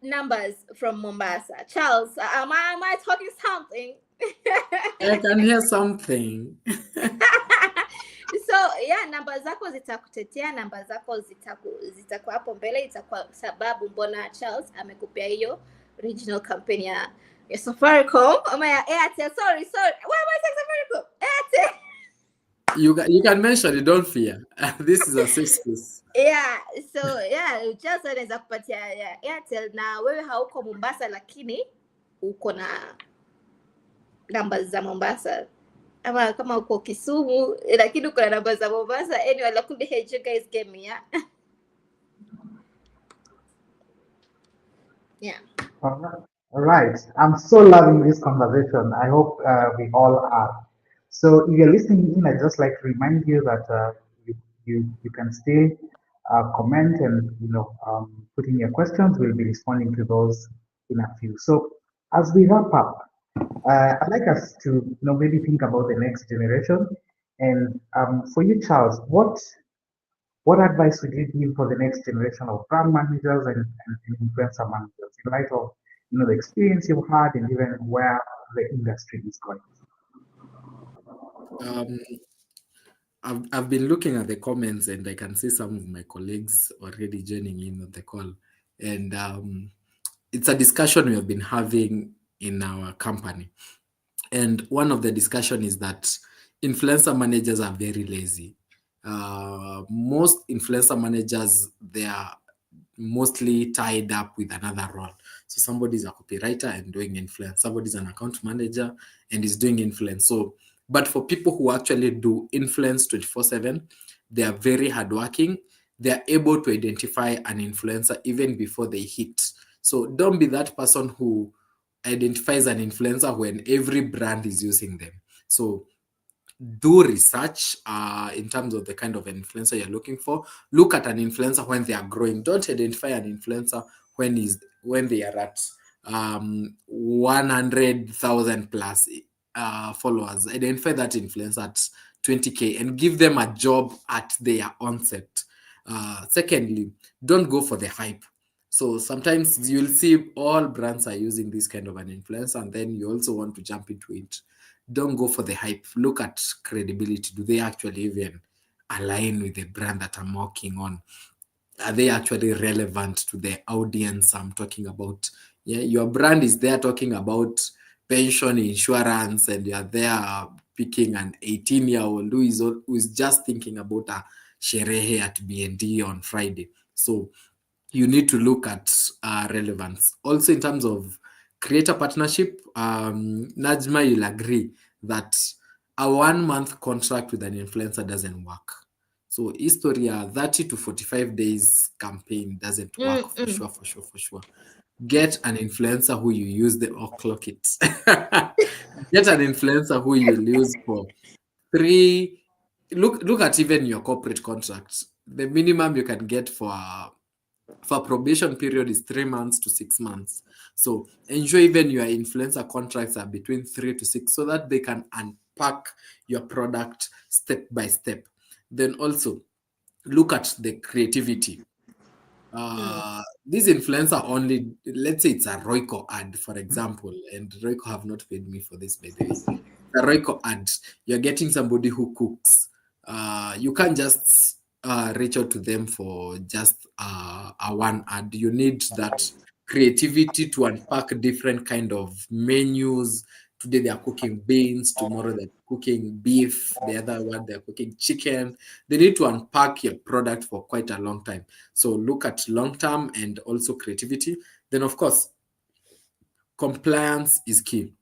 numbers from Mombasa. Charles, am I talking something? I can hear something. So yeah, namba zako zitakutetea, namba zako zitakuwa hapo mbele, itakuwa sababu mbona Charles amekupea hiyo regional campaign ya Safaricom ama ya Airtel. Sorry. Why am I saying Safaricom? Airtel. You can mention it, don't fear. This is a safe space. Yeah, so yeah, just anaweza kupatia Airtel na wewe hauko Mombasa lakini uko na namba za Mombasa. Ama kama uko Kisumu lakini uko na namba za Mombasa. Anyway, lakini hey, you guys get me, yeah? Yeah. All right. I'm so loving this conversation. I hope we all are. So if you're listening in, I'd just like to remind you that you can still comment and put in your questions. We'll be responding to those in a few. So as we wrap up, I'd like us to maybe think about the next generation. And for you, Charles, what what advice would you give for the next generation of brand managers and influencer managers in light of the experience you've had and even where the industry is going? Um, I've been looking at the comments and I can see some of my colleagues already joining in on the call. And it's a discussion we have been having in our company. And one of the discussion is that influencer managers are very lazy. Most influencer managers, they are mostly tied up with another role. So somebody's a copywriter and doing influence. Somebody's an account manager and is doing influence. So, but for people who actually do influence 24/7, they are very hardworking. They are able to identify an influencer even before they hit. So don't be that person who identifies an influencer when every brand is using them. So do research in terms of the kind of influencer you're looking for. Look at an influencer when they are growing. Don't identify an influencer when they are at 100,000 plus followers. Identify that influencer at 20K and give them a job at their onset. Secondly, don't go for the hype. So sometimes you'll see all brands are using this kind of an influencer, and then you also want to jump into it. Don't go for the hype. Look at credibility. Do they actually even align with the brand that I'm working on? Are they actually relevant to the audience I'm talking about? Yeah, your brand is there talking about pension insurance, and you're there picking an 18-year-old who is just thinking about a sherehe at BND on Friday. So you need to look at relevance. Also, in terms of creator partnership, Najma, you'll agree that a 1 month contract with an influencer doesn't work. So Historia 30 to 45 days campaign doesn't work for sure, for sure, for sure. Get an influencer who you use the clock it. Get an influencer who you'll use for 3. Look at even your corporate contract. The minimum you can get for probation period is 3 months to 6 months. So ensure even your influencer contracts are between 3 to 6 so that they can unpack your product step by step. Then also look at the creativity. This influencer only, let's say it's a Royco ad, for example, and Royco have not paid me for this, by the way. The Royco ad, you're getting somebody who cooks. You can't just reach out to them for just a one ad. You need that creativity to unpack different kind of menus. Today they are cooking beans, tomorrow they're cooking beef, the other one they're cooking chicken. They need to unpack your product for quite a long time. So look at long term and also creativity. Then, of course, compliance is key.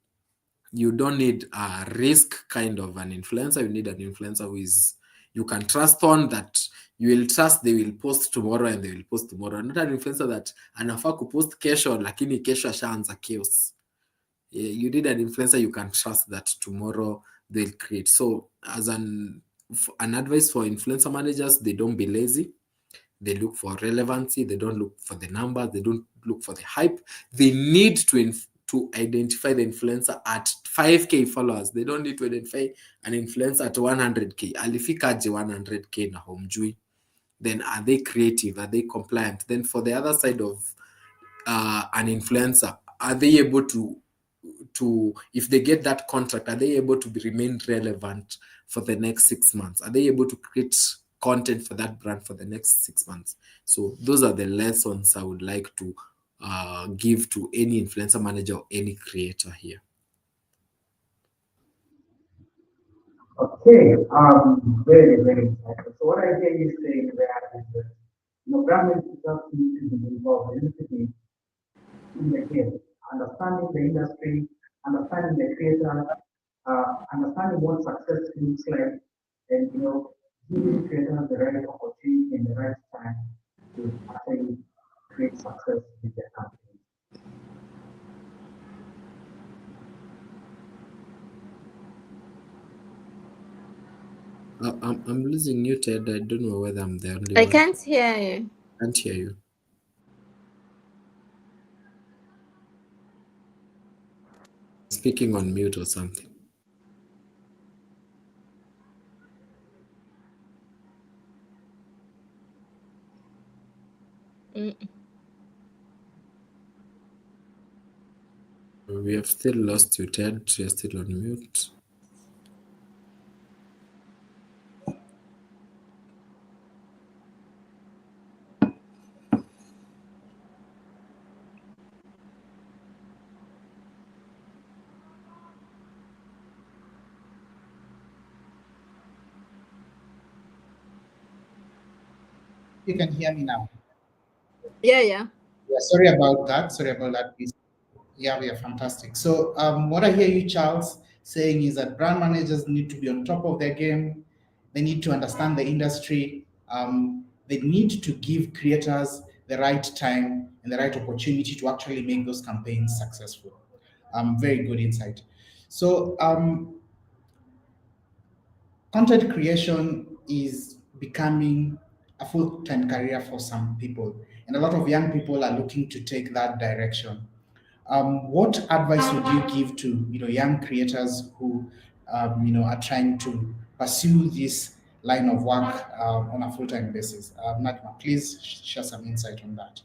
You don't need a risk kind of an influencer. You need an influencer who is you can trust on, that you will trust they will post tomorrow and they will post tomorrow. Not an influencer that anafaa kupost kesho lakini kesho ashaanza chaos. You need an influencer you can trust that tomorrow they'll create. So as an advice for influencer managers, they don't be lazy. They look for relevancy. They don't look for the numbers. They don't look for the hype. They need to identify the influencer at 5K followers. They don't need to identify an influencer at 100K. Alifikaje 100K na homjui. Then are they creative? Are they compliant? Then for the other side of an influencer, are they able to if they get that contract, are they able to remain relevant for the next 6 months? Are they able to create content for that brand for the next 6 months? So those are the lessons I would like to give to any influencer manager or any creator here. Okay, very, very insightful. So what I hear you saying there is that brand managers need to be involved, they need to be in the game, understanding the industry, understanding the creator, understanding what success looks like, and giving creators the right opportunity and the right time to actually create success with their company. I'm losing you, Ted. I don't know whether I'm the only I one. can't hear you. Can't hear you. Speaking on mute or something. We have still lost you, Ted. You're still on mute. You can hear me now. Yeah. Yeah, sorry about that. Yeah, we are fantastic. So what I hear you, Charles, saying is that brand managers need to be on top of their game. They need to understand the industry. They need to give creators the right time and the right opportunity to actually make those campaigns successful. Very good insight. So content creation is becoming a full-time career for some people, and a lot of young people are looking to take that direction. What advice would you give to young creators who are trying to pursue this line of work on a full-time basis? Natma, please share some insight on that.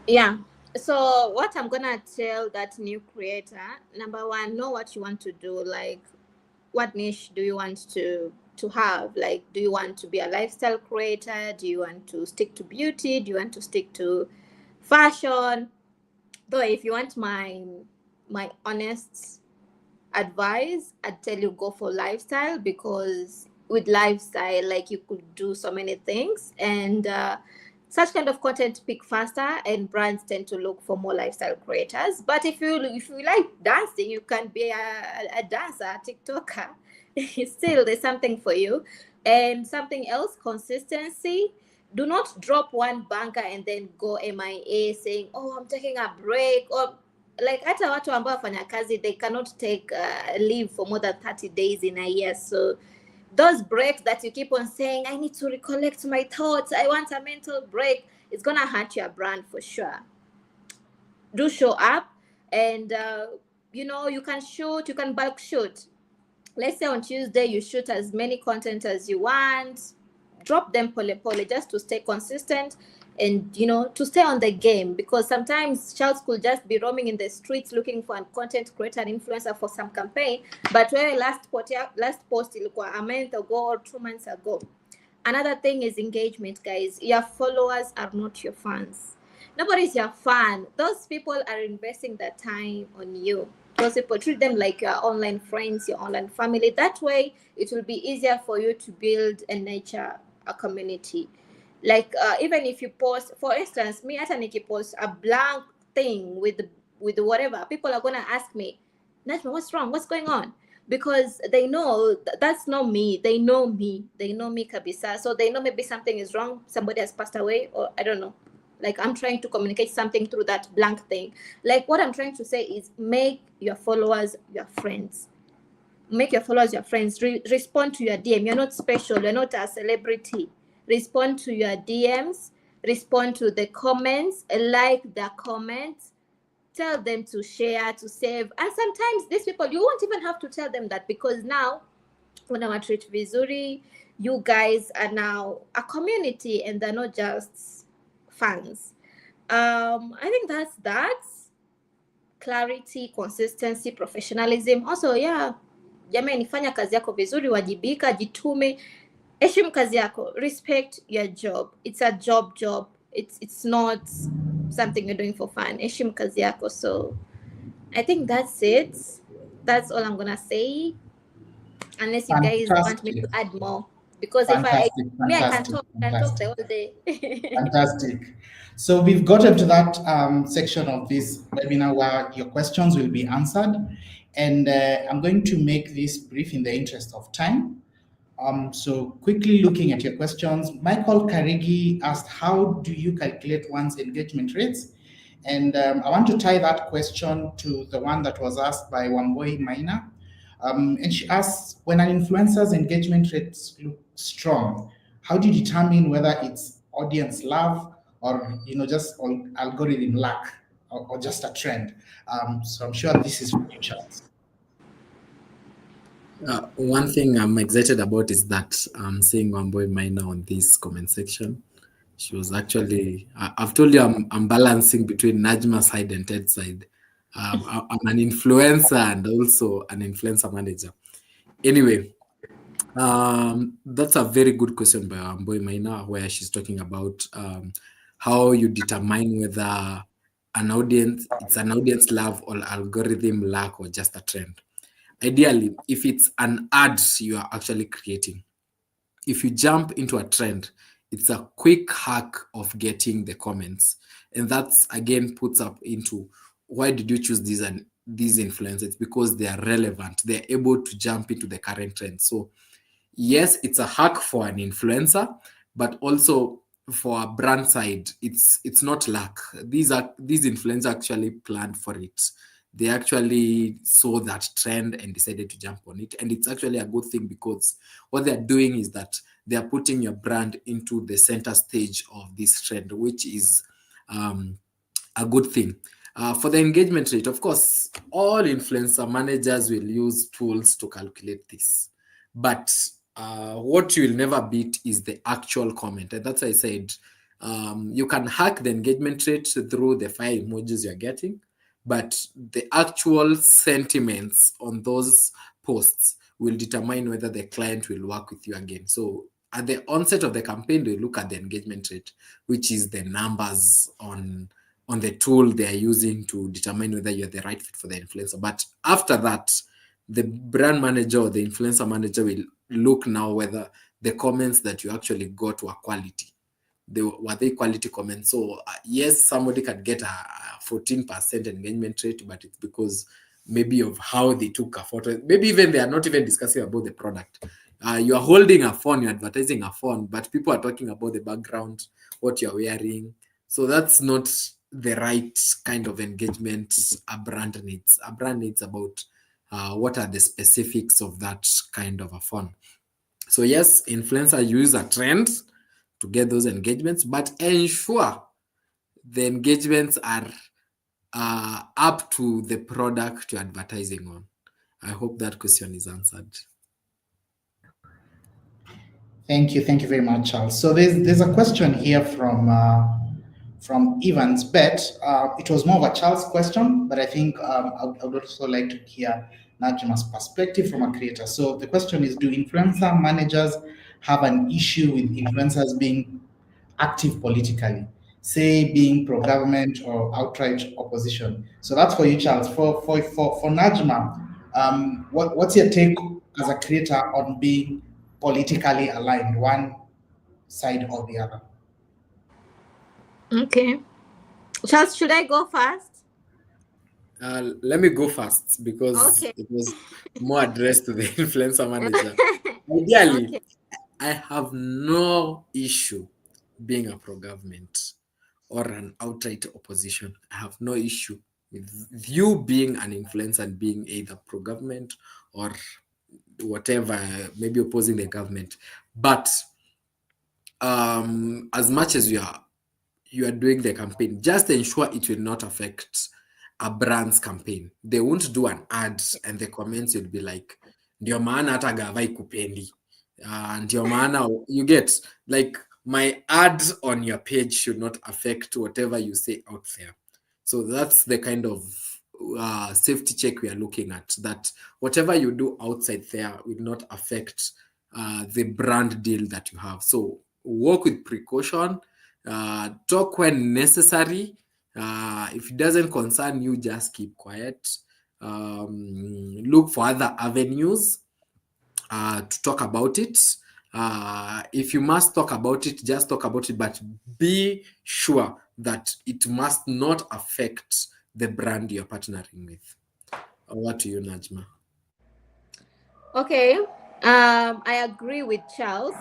Yeah. So what I'm gonna tell that new creator, number one, know what you want to do. Like, what niche do you want to have? Like, do you want to be a lifestyle creator? Do you want to stick to beauty? Do you want to stick to fashion? Though, if you want my honest advice, I'd tell you go for lifestyle, because with lifestyle, like, you could do so many things, and such kind of content pick faster, and brands tend to look for more lifestyle creators. But if you like dancing, you can be a dancer, a TikToker. Still, there's something for you. And something else, consistency. Do not drop one banker and then go MIA saying, oh, I'm taking a break, or like hata watu ambao wafanya kazi, they cannot take leave for more than 30 days in a year. So those breaks that you keep on saying, I need to recollect my thoughts, I want a mental break, it's gonna hurt your brand for sure. Do show up, and you can shoot, you can bulk shoot. Let's say on Tuesday you shoot as many content as you want, drop them pole just to stay consistent, and to stay on the game, because sometimes Charles could just be roaming in the streets looking for a content creator and influencer for some campaign, but where last post ilikuwa a month ago or 2 months ago. Another thing is engagement, guys. Your followers are not your fans. Nobody's your fan. Those people are investing their time on you. Those people, treat them like your online friends, your online family. That way, it will be easier for you to build and nurture a community. Like, even if you post, for instance, me, hata post a blank thing with whatever, people are gonna ask me, Najma, what's wrong? What's going on? Because they know that's not me. They know me kabisa. So they know maybe something is wrong, somebody has passed away, or I don't know. Like, I'm trying to communicate something through that blank thing. Like, what I'm trying to say is, make your followers your friends. Make your followers your friends. Respond to your DM. You're not special. You're not a celebrity. Respond to your DMs. Respond to the comments. Like the comments. Tell them to share, to save. And sometimes these people, you won't even have to tell them that, because now, when I treat vizuri, you guys are now a community, and they're not just fans. I think that's clarity, consistency, professionalism. Also, yeah, jamani, fanya kazi yako vizuri, wajibika, jitume, heshimu kazi yako, respect your job. It's a job. It's not something you're doing for fun. Heshimu kazi yako. So I think that's it. That's all I'm gonna say, unless you guys want me to add more. Because if I can talk the whole day. Fantastic. So we've gotten to that section of this webinar where your questions will be answered. And I'm going to make this brief in the interest of time. So quickly looking at your questions, Michael Karigi asked, how do you calculate one's engagement rates? And I want to tie that question to the one that was asked by Wamboi Maina. And she asks, when an influencer's engagement rates look strong, how do you determine whether it's audience love or just algorithm luck or just a trend? So I'm sure this is for you, Charles. One thing I'm excited about is that I'm seeing Wamboi Minor on this comment section. She was actually, I've told you I'm balancing between Najma's side and Ted's side. I'm an influencer and also an influencer manager. Anyway, that's a very good question by Wamboi Minor, where she's talking about how you determine whether it's an audience love or algorithm lack or just a trend. Ideally, if it's an ad you are actually creating, if you jump into a trend, it's a quick hack of getting the comments. And that's again puts up into why did you choose these influencers? Because they are relevant. They're able to jump into the current trend. So yes, it's a hack for an influencer, but also for a brand side, it's not luck. These influencers actually planned for it. They actually saw that trend and decided to jump on it. And it's actually a good thing because what they're doing is that they're putting your brand into the center stage of this trend, which is a good thing. For the engagement rate, of course, all influencer managers will use tools to calculate this. But what you will never beat is the actual comment. And that's why I said you can hack the engagement rate through the fire emojis you're getting, but the actual sentiments on those posts will determine whether the client will work with you again. So at the onset of the campaign, they look at the engagement rate, which is the numbers on the tool they are using to determine whether you're the right fit for the influencer. But after that, the brand manager or the influencer manager will look now whether the comments that you actually got were quality. Were they quality comments? So yes, somebody can get a 14% engagement rate, but it's because maybe of how they took a photo. Maybe even they are not even discussing about the product. You are holding a phone, you're advertising a phone, but people are talking about the background, what you're wearing. So that's not the right kind of engagement a brand needs. A brand needs about what are the specifics of that kind of a phone. So yes, influencers use a trend to get those engagements, but ensure the engagements are up to the product you're advertising on. I hope that question is answered. Thank you very much, Charles. So there's a question here from Evans Bet. It was more of a Charles question, but I think I would also like to hear Najma's perspective from a creator. So the question is, do influencer managers have an issue with influencers being active politically, say being pro-government or outright opposition? So that's for you, Charles. For Najma, what's your take as a creator on being politically aligned, one side or the other? Okay. Charles, should I go first? Let me go first because Okay. it was more addressed to the influencer manager. Ideally, Okay. I have no issue being a pro-government or an outright opposition. I have no issue with you being an influencer and being either pro-government or whatever, maybe opposing the government. But as much as you are doing the campaign, just ensure it will not affect a brand's campaign. They won't do an ad and the comments will be like, ndio maana hata gava ikupendi. Ndio maana you get like my ad on your page should not affect whatever you say out there. So that's the kind of safety check we are looking at, that whatever you do outside there will not affect the brand deal that you have. So work with precaution, talk when necessary. If it doesn't concern you, just keep quiet. Look for other avenues to talk about it. If you must talk about it, just talk about it, but be sure that it must not affect the brand you're partnering with. Over to you, Najma. Okay. I agree with Charles.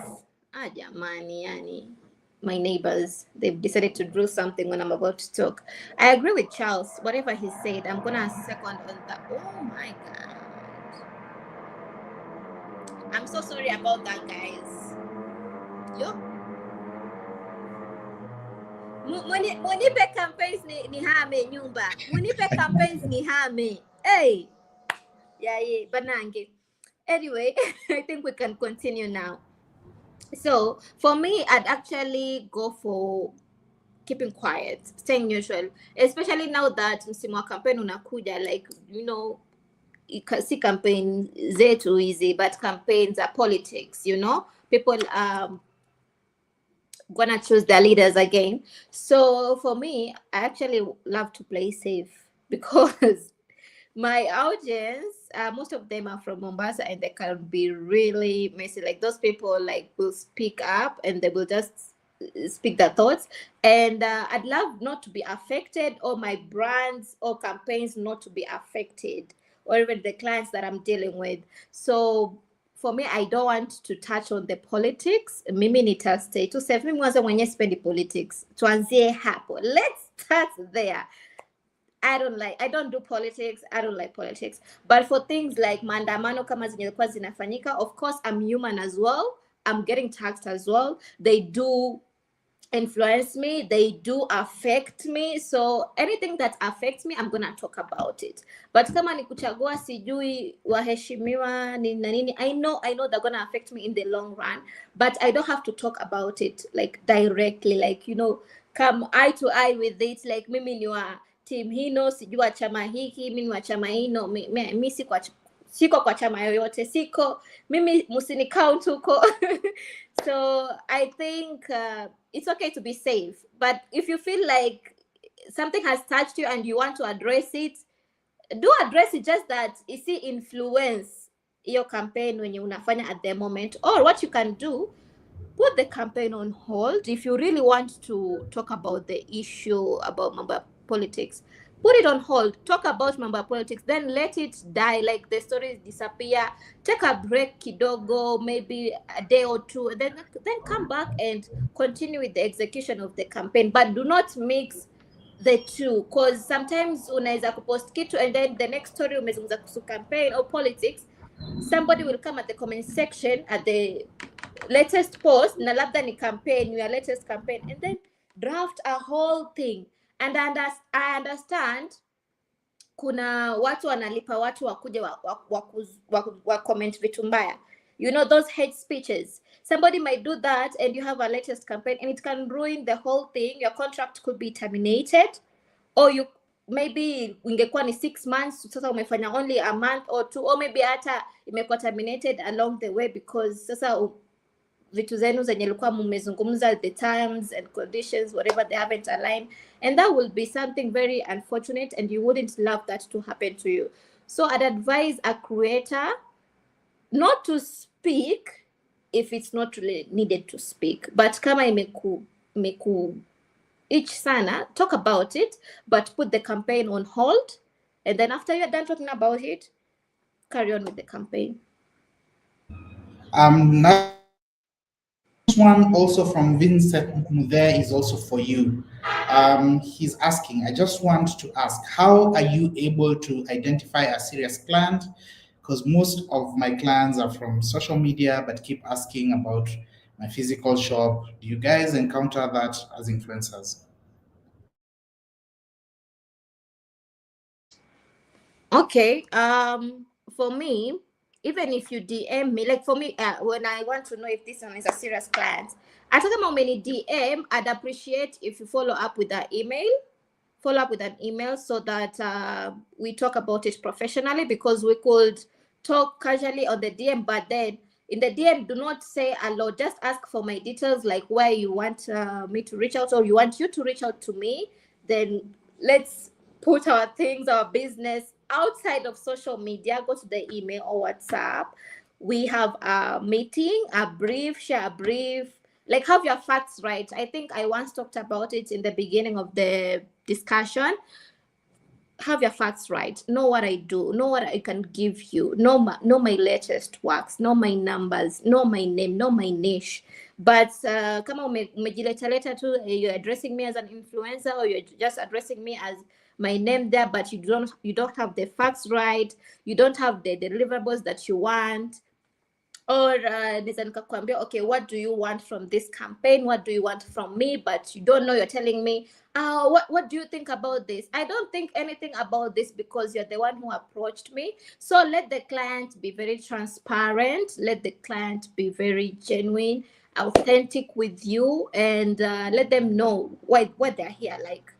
Jamani, yani. My neighbors, they've decided to do something when I'm about to talk. I agree with Charles. Whatever he said, I'm gonna second on that. Oh my god. I'm so sorry about that, guys. Yo. Munipe campaigns ni hame nyumba. Munipe campaigns ni hame. Hey. Yeah, banange. Anyway, I think we can continue now. So for me, I'd actually go for keeping quiet, staying neutral, especially now that msimu wa campaign unakuja, like, you know, see campaign zetu easy, but campaigns are politics, you know, people gonna choose their leaders again. So for me, I actually love to play safe because my audience, most of them are from Mombasa, and they can be really messy. Like those people, like will speak up and they will just speak their thoughts. And I'd love not to be affected, or my brands or campaigns not to be affected, or even the clients that I'm dealing with. So for me, I don't want to touch on the politics. Mimi nitastay tu safe. Mimi mwanzo mwenye spendi politics. Tuanzie hapo. Let's start there. I don't do politics. I don't like politics. But for things like maandamano kama zilikuwa zinafanyika, of course I'm human as well. I'm getting taxed as well. They do influence me, they do affect me. So anything that affects me, I'm gonna talk about it. But kama ni kuchagua sijui waheshimiwa nini na nini, I know they're gonna affect me in the long run, but I don't have to talk about it like directly, like, you know, come eye to eye with it, like mimi ni wa team hino, sijui wa chama hiki, mimi ni wa chama hino, mi siko kwa chama yoyote, siko mimi, musini count huko. So I think it's okay to be safe, but if you feel like something has touched you and you want to address it, do address it. Just that you see influence your campaign when you unafanya at the moment. Or what you can do, put the campaign on hold. If you really want to talk about the issue about member politics, put it on hold, talk about member politics, then let it die, like the stories disappear, take a break kidogo, maybe a day or two, and then come back and continue with the execution of the campaign. But do not mix the two, because sometimes unaweza kupost kitu and then the next story umezungumza kuhusu campaign or politics, somebody will come at the comment section at the latest post na labda ni campaign, your latest campaign, and then draft a whole thing. And I understand kuna watu wanalipa watu wakuje wa comment vitu mbaya, you know, those hate speeches. Somebody might do that and you have a latest campaign and it can ruin the whole thing. Your contract could be terminated, or you maybe ingekuwa ni 6 months, sasa umefanya only a month or 2, or maybe hata imekuwa terminated along the way because sasa vitu zenu zenye ilikuwa mmezungumza, the terms and conditions, whatever, they haven't aligned, and that will be something very unfortunate and you wouldn't love that to happen to you. So I'd advise a creator not to speak if it's not really needed to speak, but kama imeku each sana, talk about it, but put the campaign on hold, and then after you're done talking about it, carry on with the campaign. This one also from Vincent Muthere is also for you. He's asking, I just want to ask, how are you able to identify a serious client? Because most of my clients are from social media, but keep asking about my physical shop. Do you guys encounter that as influencers? Okay, for me, even if you DM me, like for me, when I want to know if this one is a serious client, I talk about many DM, I'd appreciate if you follow up with an email, so that we talk about it professionally, because we could talk casually on the DM, but then in the DM, do not say a lot, just ask for my details, like where you want me to reach out, or you want you to reach out to me, then let's put our things, our business outside of social media, go to the email or WhatsApp. We have a meeting, share a brief, like have your facts right. I think I once talked about it in the beginning of the discussion. Have your facts right, know what I do, know what I can give you, know my latest works, know my numbers, know my name, know my niche. But kama umejileta tu, you're addressing me as an influencer, or you're just addressing me as my name there, but you don't have the facts right, you don't have the deliverables that you want, Or naweza nikakwambia, okay, what do you want from this campaign? What do you want from me? But you don't know, you're telling me, what do you think about this? I don't think anything about this because you're the one who approached me. So let the client be very transparent. Let the client be very genuine, authentic with you, and let them know what they're here. Like,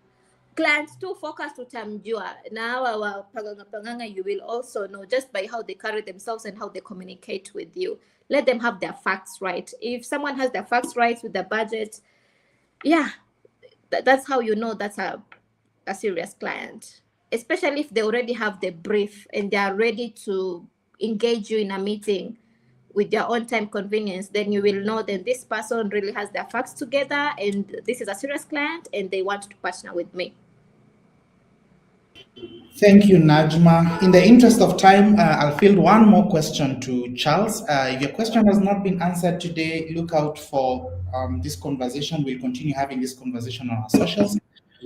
clients too focus utamjua na hawa wa panganga you will also know just by how they carry themselves and how they communicate with you. Let them have their facts right. If someone has their facts right with the budget, yeah, that's how you know that's a serious client, especially if they already have the brief and they are ready to engage you in a meeting with their own time convenience. Then you will know that this person really has their facts together and this is a serious client and they want to partner with me. Thank you, Najma. In the interest of time, I'll field one more question to Charles. If your question has not been answered today, look out for this conversation. We'll continue having this conversation on our socials.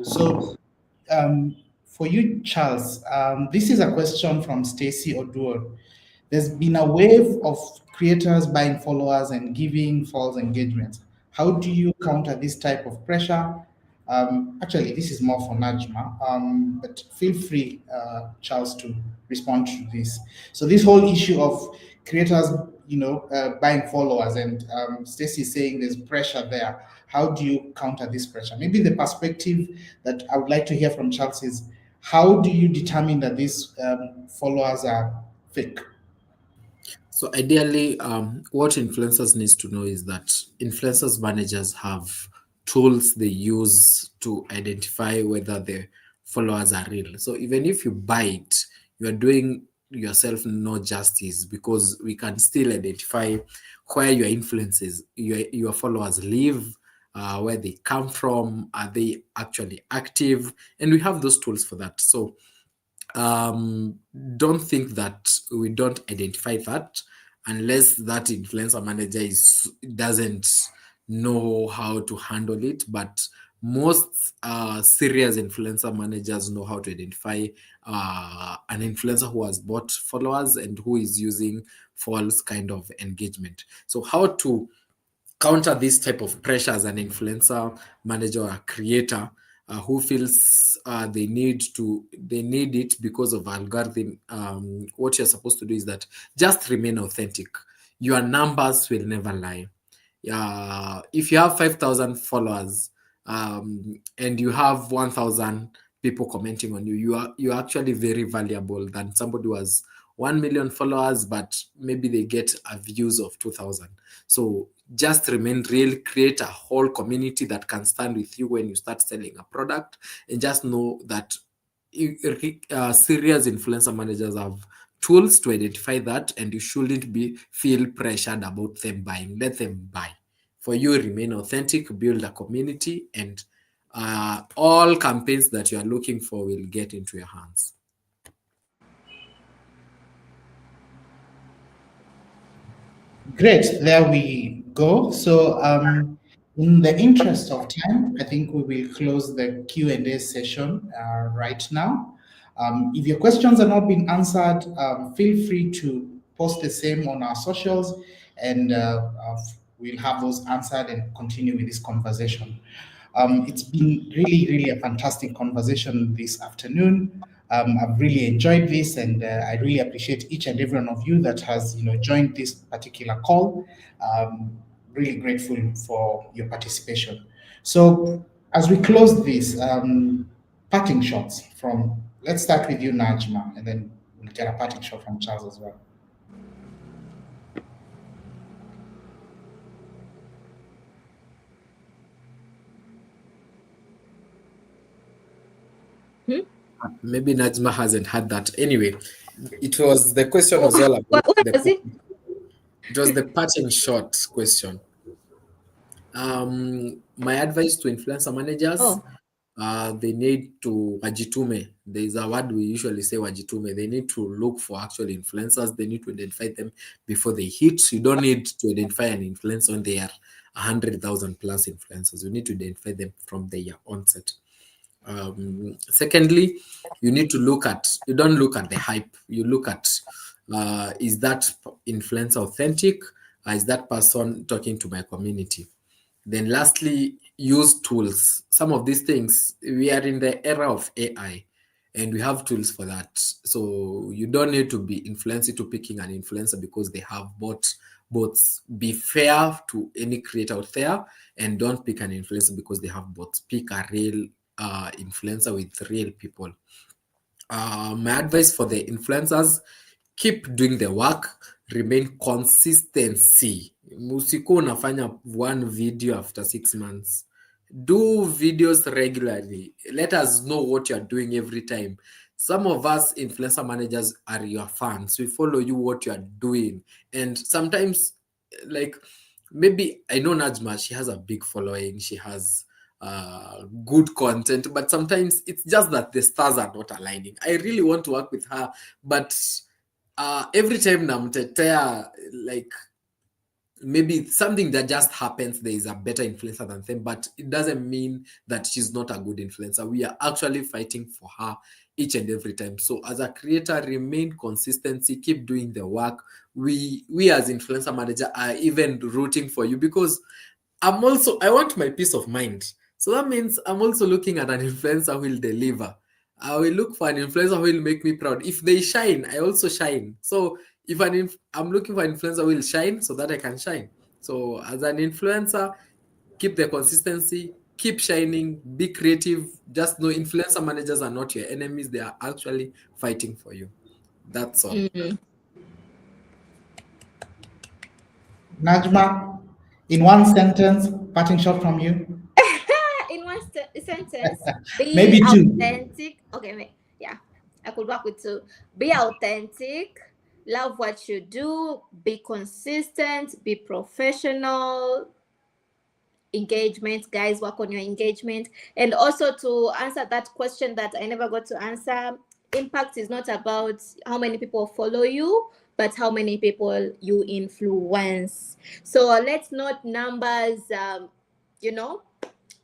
So for you, Charles, this is a question from Stacy Oduor. There's been a wave of creators buying followers and giving false engagements. How do you counter this type of pressure? Actually, this is more for Najma, but feel free, Charles, to respond to this. So this whole issue of creators, buying followers, and Stacey saying there's pressure there. How do you counter this pressure? Maybe the perspective that I would like to hear from Charles is, how do you determine that these followers are fake? So ideally, what influencers needs to know is that influencers managers have tools they use to identify whether the followers are real. So even if you buy it, you are doing yourself no justice, because we can still identify where your influences, your followers live, where they come from, are they actually active, and we have those tools for that. So don't think that we don't identify that unless that influencer manager doesn't know how to handle it. But most serious influencer managers know how to identify an influencer who has bought followers and who is using false kind of engagement. So how to counter this type of pressure as an influencer manager or a creator who feels they need it because of algorithm. What you're supposed to do is that just remain authentic. Your numbers will never lie. If you have 5,000 followers and you have 1,000 people commenting on you, you're actually very valuable than somebody who has 1 million followers, but maybe they get a views of 2,000. So just remain real, create a whole community that can stand with you when you start selling a product, and just know that serious influencer managers have tools to identify that, and you shouldn't feel pressured about them buying. Let them buy. For you, remain authentic, build a community, and all campaigns that you are looking for will get into your hands. Great, there we go. So in the interest of time, I think we will close the Q&A session right now. If your questions are not being answered, feel free to post the same on our socials, and we'll have those answered and continue with this conversation. It's been really, really a fantastic conversation this afternoon. I've really enjoyed this, and I really appreciate each and every one of you that has, joined this particular call. Really grateful for your participation. So, as we close this, parting shots from. Let's start with you, Najma, and then we'll get a parting shot from Charles as well. Maybe Najma hasn't had that. Anyway, the question was all about it was the parting shot question. My advice to influencer managers, they need to wajitume. There is a word we usually say, wajitume. They need to look for actual influencers. They need to identify them before they hit. You don't need to identify an influencer when they are 100,000 plus influencers. You need to identify them from their onset. Secondly, you don't look at the hype. You look at Is that influencer authentic? Is that person talking to my community? Then lastly, use tools. Some of these things, we are in the era of AI and we have tools for that. So you don't need to be influencer to picking an influencer because they have bots. Be fair to any creator out there and don't pick an influencer because they have bots. Pick a real influencer with real people. My advice for the influencers, keep doing the work, remain consistency. Musikuwa unafanya one video after 6 months. Do videos regularly. Let us know what you're doing every time. Some of us influencer managers are your fans. We follow you what you're doing. And sometimes, like, maybe I know Najma, she has a big following. She has good content, but sometimes it's just that the stars are not aligning. I really want to work with her, but every time namtetea, like, maybe something that just happens, there is a better influencer than them, but it doesn't mean that she's not a good influencer. We are actually fighting for her each and every time. So as a creator, remain consistency, keep doing the work. We as influencer manager are even rooting for you because I want my peace of mind. So that means I'm also looking at an influencer who will deliver. I will look for an influencer who will make me proud. If they shine, I also shine. So if I'm looking for an influencer who will shine so that I can shine. So as an influencer, keep the consistency, keep shining, be creative. Just know influencer managers are not your enemies. They are actually fighting for you. That's all. Najma, in one sentence, parting shot from you. In one sentence, be Maybe two. authentic. Okay, yeah, I could work with two. Be authentic, love what you do, be consistent, be professional. Engagement, guys, work on your engagement. And also, to answer that question that I never got to answer, impact is not about how many people follow you, but how many people you influence. So let's not numbers,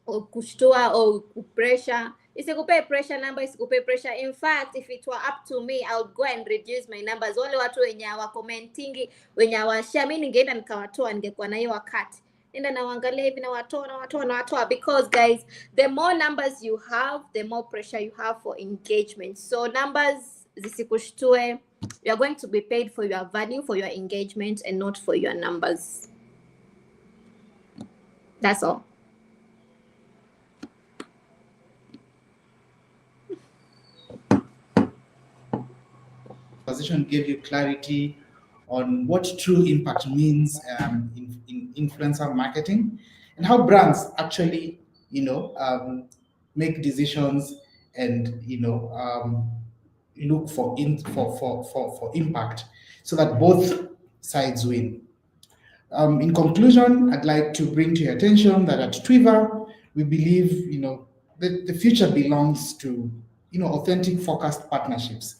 or kushtua or pressure. Isikupe pressure number, isikupe pressure. In fact, if it were up to me, I would go and reduce my numbers. Wale watu wenye hawa commenting, wenye hawa share, mimi ningeenda nikawatoa, ningekuwa na hiyo wakati. Nenda nawaangalia hivi, nawatoa, because guys, the more numbers you have, the more pressure you have for engagement. So numbers zisikushtue. You are going to be paid for your value, for your engagement, and not for your numbers. That's all. Conversation gave you clarity on what true impact means in influencer marketing and how brands actually, make decisions and look for impact so that both sides win. In conclusion, I'd like to bring to your attention that at Twiva, we believe the future belongs to authentic, focused partnerships.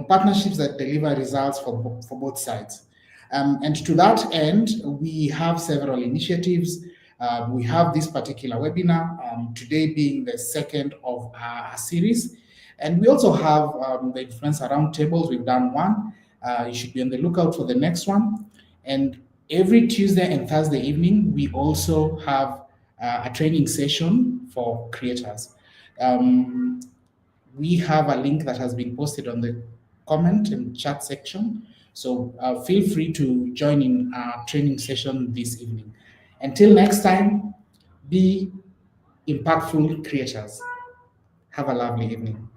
Partnerships that deliver results for both sides. And to that end, we have several initiatives. We have this particular webinar, today being the second of our series. And we also have the influencer roundtables. We've done one. You should be on the lookout for the next one. And every Tuesday and Thursday evening, we also have a training session for creators. We have a link that has been posted on the comment and chat section. So feel free to join in our training session this evening. Until next time, be impactful creators. Have a lovely evening.